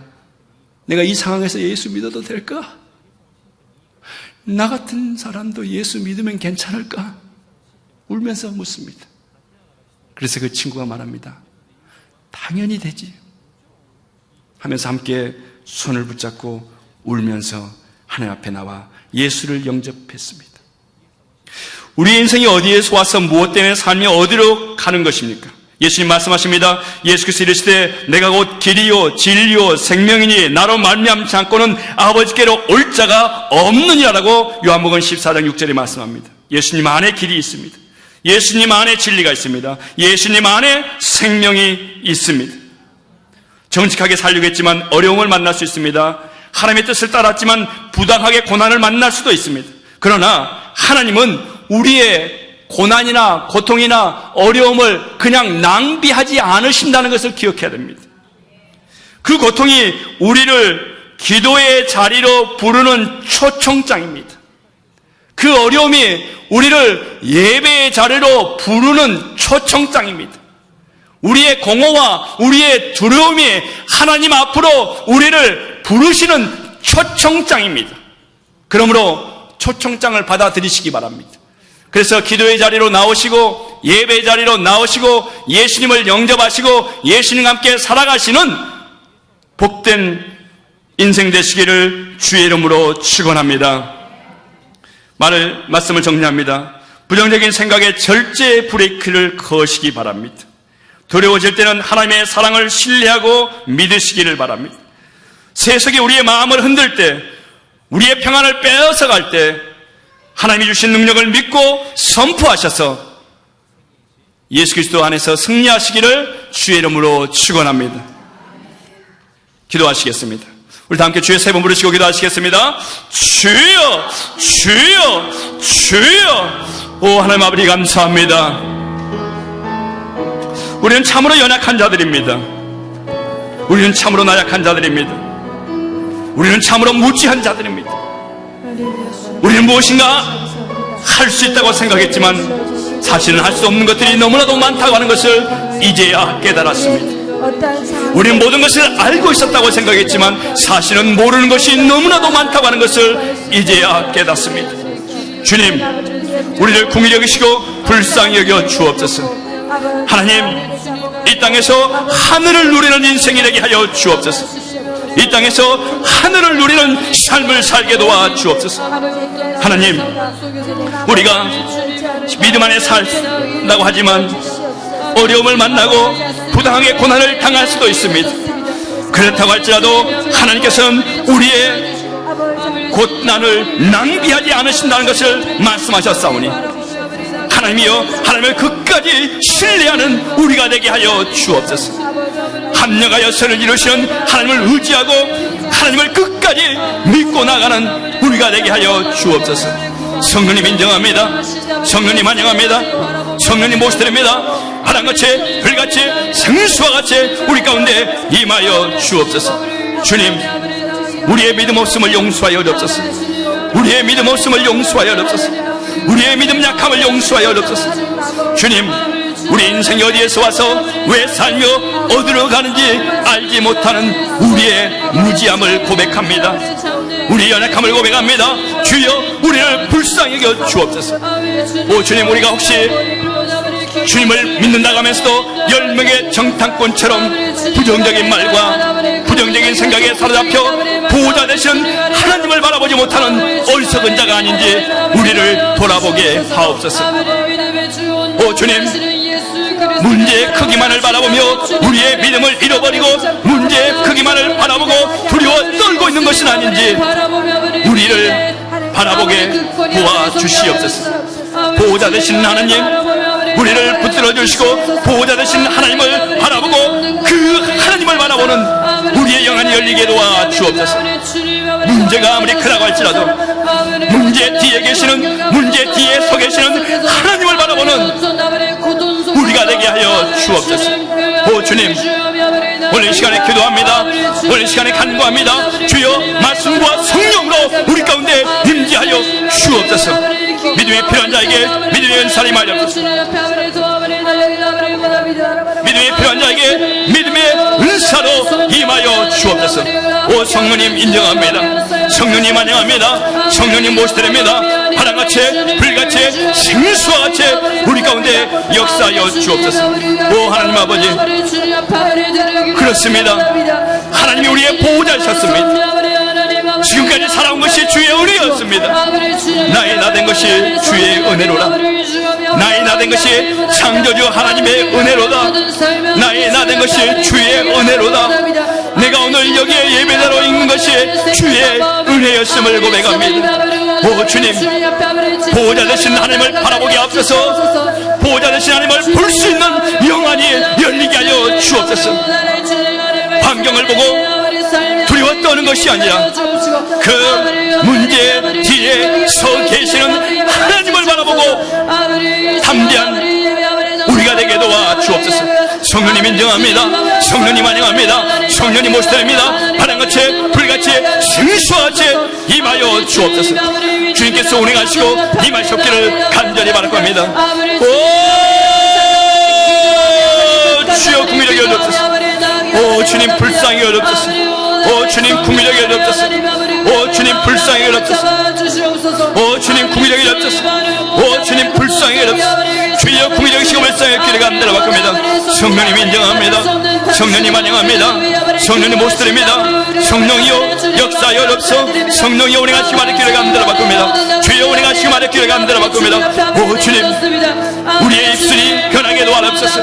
내가 이 상황에서 예수 믿어도 될까? 나 같은 사람도 예수 믿으면 괜찮을까? 울면서 묻습니다. 그래서 그 친구가 말합니다. 당연히 되지. 하면서 함께 손을 붙잡고 울면서 하나님 앞에 나와 예수를 영접했습니다. 우리 인생이 어디에서 와서 무엇 때문에 삶이 어디로 가는 것입니까? 예수님 말씀하십니다. 예수께서 이르시되 내가 곧 길이요 진리요 생명이니 나로 말미암지 않고는 아버지께로 올 자가 없느니라라고 요한복음 14장 6절에 말씀합니다. 예수님 안에 길이 있습니다. 예수님 안에 진리가 있습니다. 예수님 안에 생명이 있습니다. 정직하게 살려고 했지만 어려움을 만날 수 있습니다. 하나님의 뜻을 따랐지만 부당하게 고난을 만날 수도 있습니다. 그러나 하나님은 우리의 고난이나 고통이나 어려움을 그냥 낭비하지 않으신다는 것을 기억해야 됩니다. 그 고통이 우리를 기도의 자리로 부르는 초청장입니다. 그 어려움이 우리를 예배의 자리로 부르는 초청장입니다. 우리의 공허와 우리의 두려움이 하나님 앞으로 우리를 부르시는 초청장입니다. 그러므로 초청장을 받아들이시기 바랍니다. 그래서 기도의 자리로 나오시고 예배의 자리로 나오시고 예수님을 영접하시고 예수님과 함께 살아가시는 복된 인생 되시기를 주의 이름으로 축원합니다. 말씀을 정리합니다. 부정적인 생각에 절제 브레이크를 거시기 바랍니다. 두려워질 때는 하나님의 사랑을 신뢰하고 믿으시기를 바랍니다. 세속이 우리의 마음을 흔들 때, 우리의 평안을 빼앗아갈 때 하나님이 주신 능력을 믿고 선포하셔서 예수 그리스도 안에서 승리하시기를 주의 이름으로 축원합니다. 기도하시겠습니다. 우리 다 함께 주의 세 번 부르시고 기도하시겠습니다. 주여, 주여, 주여. 오 하나님 아버지 감사합니다. 우리는 참으로 연약한 자들입니다. 우리는 참으로 나약한 자들입니다. 우리는 참으로 무지한 자들입니다. 우리는 무엇인가 할 수 있다고 생각했지만 사실은 할 수 없는 것들이 너무나도 많다고 하는 것을 이제야 깨달았습니다. 우리는 모든 것을 알고 있었다고 생각했지만 사실은 모르는 것이 너무나도 많다고 하는 것을 이제야 깨닫습니다. 주님, 우리를 긍휼히 여기시고 불쌍히 여겨 주옵소서. 하나님, 이 땅에서 하늘을 누리는 인생이 되게 하여 주옵소서. 이 땅에서 하늘을 누리는 삶을 살게 도와 주옵소서. 하나님, 우리가 믿음 안에 살다고 하지만 어려움을 만나고 부당하게 고난을 당할 수도 있습니다. 그렇다고 할지라도 하나님께서는 우리의 고난을 낭비하지 않으신다는 것을 말씀하셨사오니 하나님이여, 하나님을 끝까지 신뢰하는 우리가 되게 하여 주옵소서. 합력하여 선을 이루시는 하나님을 의지하고 하나님을 끝까지 믿고 나가는 우리가 되게 하여 주옵소서. 성령님 인정합니다. 성령님 환영합니다. 성령님 모시드립니다. 바람같이 불같이 생수와 같이 우리 가운데 임하여 주옵소서. 주님, 우리의 믿음 없음을 용서하여 주옵소서. 우리의 믿음 없음을 용서하여 주옵소서. 우리의 믿음 약함을 용서하여 주옵소서. 주님, 우리 인생이 어디에서 와서 왜 살며 어디로 가는지 알지 못하는 우리의 무지함을 고백합니다. 우리의 연약함을 고백합니다. 주여, 우리를 불쌍히 여겨 주옵소서. 오 주님, 우리가 혹시 주님을 믿는다고 하면서도 10명의 정탐꾼처럼 부정적인 말과 부정적인 생각에 사로잡혀 보호자 되신 하나님을 바라보지 못하는 어리석은 자가 아닌지 우리를 돌아보게 하옵소서. 오 주님, 문제의 크기만을 바라보며 우리의 믿음을 잃어버리고 문제의 크기만을 바라보고 두려워 떨고 있는 것은 아닌지 우리를 바라보게 도와주시옵소서. 보호자 되신 하나님, 우리를 붙들어 주시고 보호자 되신 하나님을 바라보고 그 하나님을 바라보는 우리의 영안이 열리게 도와주옵소서. 문제가 아무리 크다고 할지라도 문제 뒤에 계시는, 문제 뒤에 서 계시는 하나님을 바라보는 우리가 되게 하여 주옵소서. 오 주님, 오늘 이 시간에 기도합니다. 오늘 이 시간에 간구합니다. 주여, 말씀과 성령으로 우리 가운데 임재하여 주옵소서. 믿음이 필요한 자에게 믿음의 은사를 임하옵소서. 믿음이 필요한 자에게 믿음의 은사로 임하여 주옵소서. 오 성령님 인정합니다. 성령님 환영합니다. 성령님 모시드립니다. 바람같이 불같이 생수와 같이 우리 가운데 역사하여 주옵소서. 오 하나님 아버지, 그렇습니다. 하나님이 우리의 보호자이셨습니다. 지금까지 살아온 것이 주의 은혜였습니다. 나의 나된 것이 주의 은혜로라. 나의 나된 것이 창조주 하나님의 은혜로다. 나의 나된 것이 주의 은혜로다. 내가 오늘 여기에 예배자로 있는 것이 주의 은혜였음을 고백합니다. 오 주님, 보호자 되신 하나님을 바라보게 앞서서 보호자 되신 하나님을 볼 수 있는 영안이 열리게 하여 주옵소서. 환경을 보고 두려워 떠는 것이 아니라 그 문제 뒤에 서 계시는 하나님을 바라보고 담대한 우리가 되게 도와 주옵소서. 성령님 인정합니다. 성령님 환영합니다. 성령님 모시드립니다. 바람같이 불같이 생수같이 임하여 주옵소서. 주님께서 운행하시고 임하셨기를 간절히 바랄 겁니다. 오 주여 국민에게 열려옵소서. 오 주님 불쌍히 열려옵소서. 오 주님 국민에게 열려옵소서. 오 주님 불쌍히 열려옵소서. 오 주님 국민에게 열려옵소서. 오 주님 불쌍히 열려옵소서. 주여 국민의 시험을 쌓여 길을 간다고 바꿉니다. 성령님 인정합니다. 성령님 환영합니다. 성령님 모습드립니다. 성령이여 역사여 열옵소. 성령이여 운행하시기 말의 길을 간다고 바꿉니다. 주여 운행하시기 말의 길을 간다고 바꿉니다. 오 주님 우리의 입술이 변하게 도와옵소서.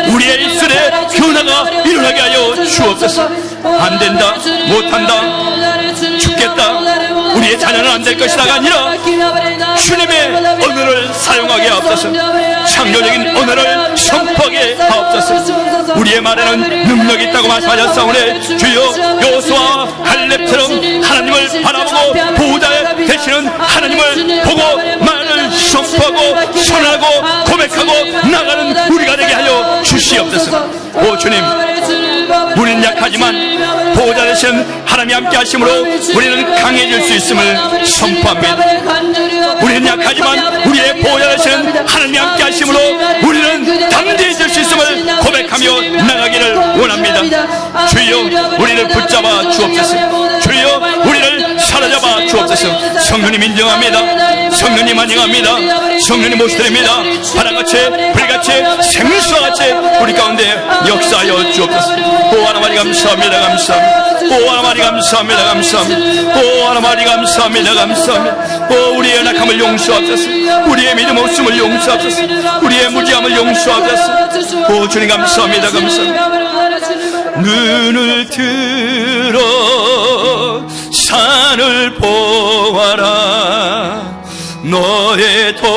우리의 입술에 변화가 일어나게 하여 주옵소서. 안된다 못한다 죽겠다 우리의 자녀는 안 될 것이다가 아니라 주님의 언어를 사용하게 하옵소서. 창조적인 언어를 선포하게 하옵소서. 우리의 말에는 능력이 있다고 말씀하셨사오니 주여 여호수아와 갈렙처럼 하나님을 바라보고 보호자 되시는 하나님을 보고 말을 선포하고 선하고 고백하고 나가는 우리가 되게 하여 주시옵소서. 오 주님 우리는 약하지만 보호자 되시는 하나님이 함께 하심으로 우리는 강해질 수 있음을 선포합니다. 우리는 약하지만 우리의 보호자 되시는 하나님이 함께 하심으로 우리는 담대해질 수 있음을 고백하며 나가기를 원합니다. 주여 우리를 붙잡아 주옵소서. 주여 우리를 사로잡아 주옵소서. 성령님 인정합니다. 성령님 환영합니다. 성령님 모시드립니다. 바람같이 불같이 생수와같이 우리 가운데 역사하여 주옵소서. 오 하나님 감사합니다. 감사합니다. 오 하나님 감사합니다. 감사합니다. 오 하나님 감사합니다. 감사합니다. 오 우리의 연약함을 용서하옵소서. 우리의 믿음 없음을 용서하옵소서. 우리의 무지함을 용서하옵소서. 오 주님 감사합니다. 감사합니다. 눈을 들어 산을 보아라. 너의 도움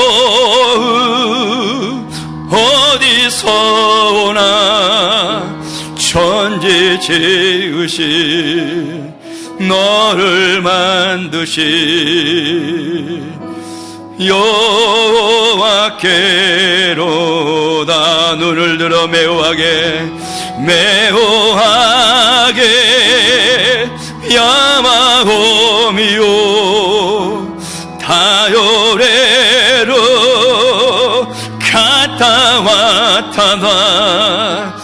어디서 오나. 천지 지으신 너를 만드신 여호와께로다. 눈을 들어 매우하게 야마오미요 다요레로 갔다 왔다나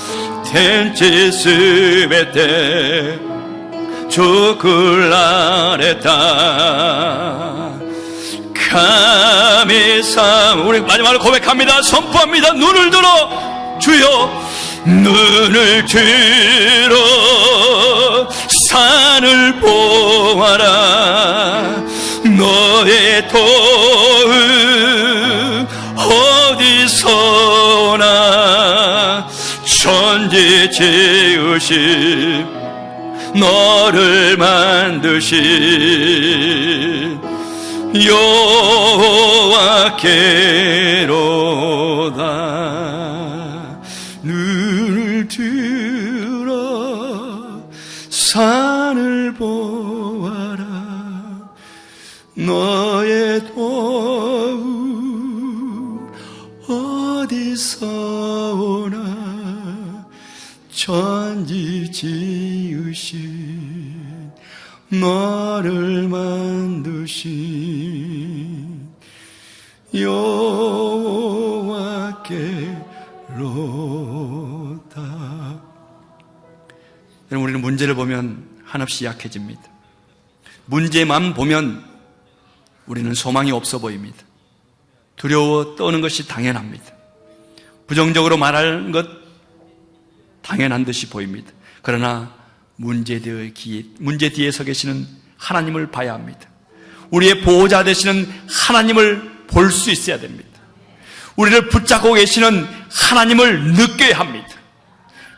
텐치 스베테 조클라레타 카미삼. 우리 마지막으로 고백합니다. 선포합니다. 눈을 들어 주여 눈을 들어 산을 보아라. 너의 도움 어디서 오나. 천지 지으신 너를 만드신 여호와께로다. 눈을 들어 산을 보아라. 너의 도움 어디서 오나. 천지 지으신 너를 만드신 여호와께로다. 여러분 우리는 문제를 보면 한없이 약해집니다. 문제만 보면 우리는 소망이 없어 보입니다. 두려워 떠는 것이 당연합니다. 부정적으로 말하는 것 당연한 듯이 보입니다. 그러나 문제 뒤에 서 계시는 하나님을 봐야 합니다. 우리의 보호자 되시는 하나님을 볼 수 있어야 됩니다. 우리를 붙잡고 계시는 하나님을 느껴야 합니다.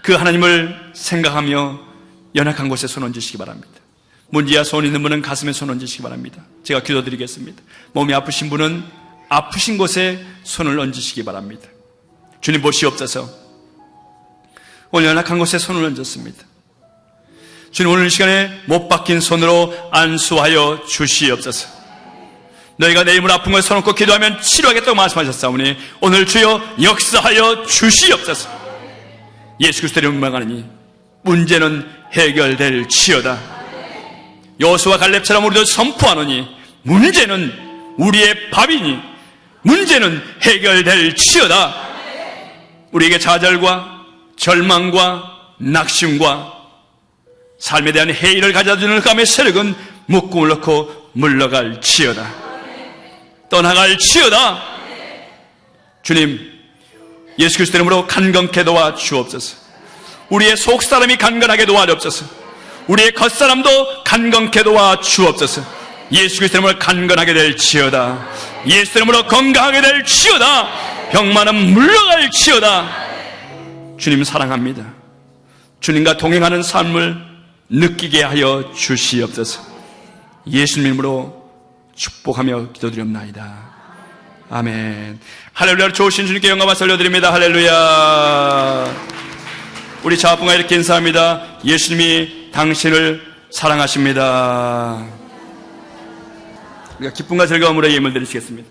그 하나님을 생각하며 연약한 곳에 손 얹으시기 바랍니다. 문제야 손 있는 분은 가슴에 손 얹으시기 바랍니다. 제가 기도드리겠습니다. 몸이 아프신 분은 아프신 곳에 손을 얹으시기 바랍니다. 주님 보시옵소서. 오늘 연약한 곳에 손을 얹었습니다. 주님 오늘 이 시간에 못 박힌 손으로 안수하여 주시옵소서. 너희가 내 이름을 아픈 것을 손 얹고 기도하면 치료하겠다고 말씀하셨사오니 오늘 주여 역사하여 주시옵소서. 예수 그리스도의 영광하느니 문제는 해결될 치여다. 여호수아 갈렙처럼 우리도 선포하노니 문제는 우리의 밥이니 문제는 해결될 치여다. 우리에게 좌절과 절망과 낙심과 삶에 대한 회의를 가져다주는 감의 세력은 묶음을 놓고 물러갈 치여다. 떠나갈 치여다. 주님, 예수 그리스도 이름으로 간건케 도와 주옵소서. 우리의 속사람이 간건하게 도와주옵소서. 우리의 겉사람도 간건케 도와 주옵소서. 예수 그리스도 이름으로 간건하게 될 치여다. 예수 이름으로 건강하게 될 치여다. 병만은 물러갈 치여다. 주님 사랑합니다. 주님과 동행하는 삶을 느끼게 하여 주시옵소서. 예수님 이름으로 축복하며 기도드립나이다. 아멘. 할렐루야. 좋으신 주님께 영광을 돌려드립니다. 할렐루야. 우리 자아분과 이렇게 인사합니다. 예수님이 당신을 사랑하십니다. 우리가 기쁨과 즐거움으로 예물 드리시겠습니다.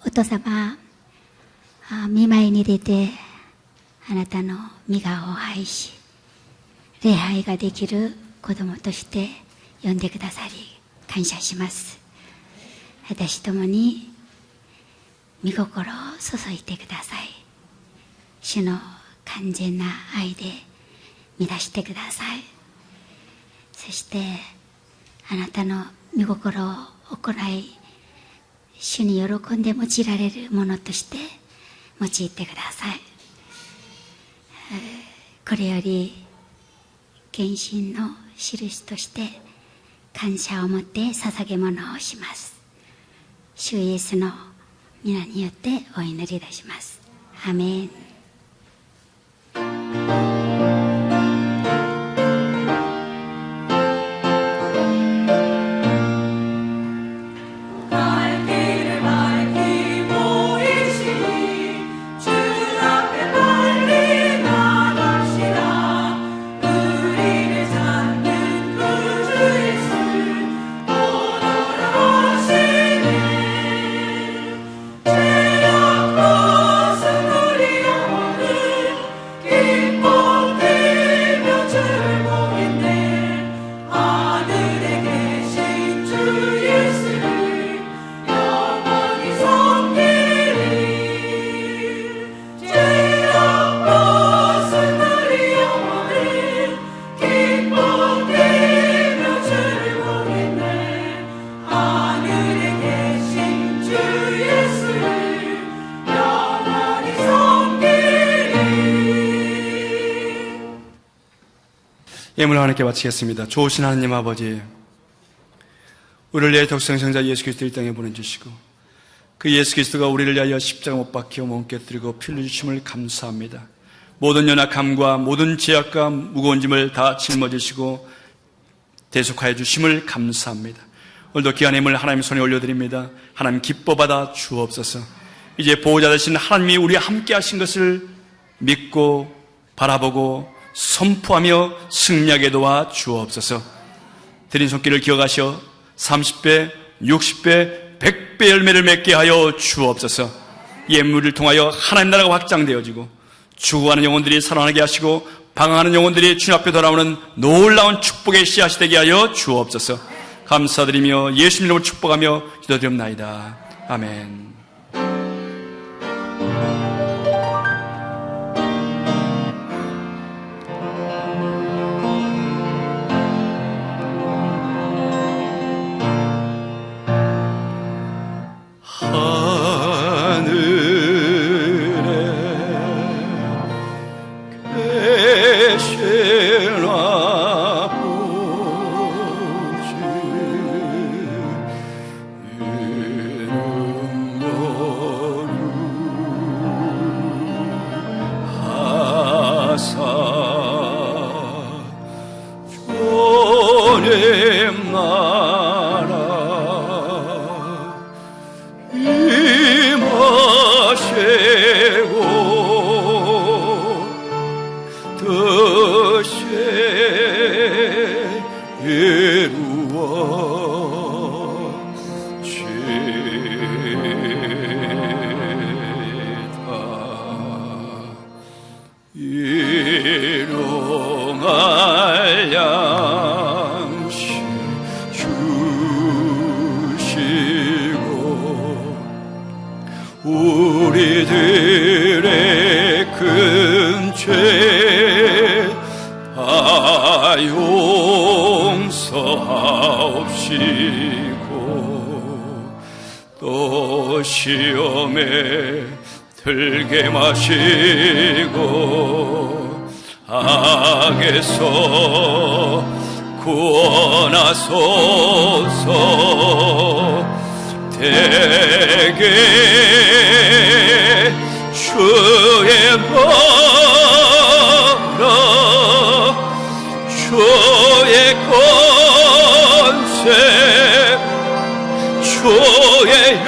お父様、見舞いに出てあなたの御顔を拝し、礼拝ができる子供として呼んでくださり感謝します。私どもに御心を注いでください。主の完全な愛で満たしてください。そしてあなたの御心を行い、主に喜んで用いられるものとして用いてください。これより献身の印として感謝を持って捧げ物をします。主イエスの皆によってお祈りいたします。アメン。예물을 하나님께 바치겠습니다. 좋으신 하나님 아버지, 우리를 위해 독생성자 예수 그리스도를 이 땅에 보내주시고 그 예수 그리스도가 우리를 위하여 십자가 못 박혀 몸께 드리고 피 흘려주심을 감사합니다. 모든 연약함과 모든 죄악과 무거운 짐을 다 짊어지시고 대속하여 주심을 감사합니다. 오늘도 귀한 예물 하나님 손에 올려드립니다. 하나님 기뻐 받아 주옵소서. 이제 보호자 되신 하나님이 우리와 함께 하신 것을 믿고 바라보고 선포하며 승리하게 도와 주옵소서. 드린 손길을 기억하셔 30배, 60배, 100배 열매를 맺게 하여 주옵소서. 예물을 통하여 하나님 나라가 확장되어지고 죽어가는 영혼들이 살아나게 하시고 방황하는 영혼들이 주님 앞에 돌아오는 놀라운 축복의 씨앗이 되게 하여 주옵소서. 감사드리며 예수님 이름으로 축복하며 기도드립나이다. 아멘. 우리들의 큰 죄 다 용서하옵시고 또 시험에 들게 마시고 악에서 구원하소서. 대개 주의 나라 주의 권세 주의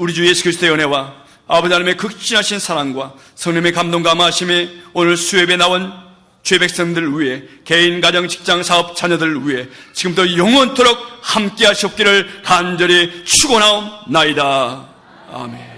우리 주 예수 그리스도의 은혜와 아버지 하나님의 극진하신 사랑과 성령의 감동 감화하심이 오늘 수협에 나온 죄 백성들을 위해 개인, 가정, 직장, 사업, 자녀들을 위해 지금부터 영원토록 함께 하시옵기를 간절히 축원하옵나이다. 아멘.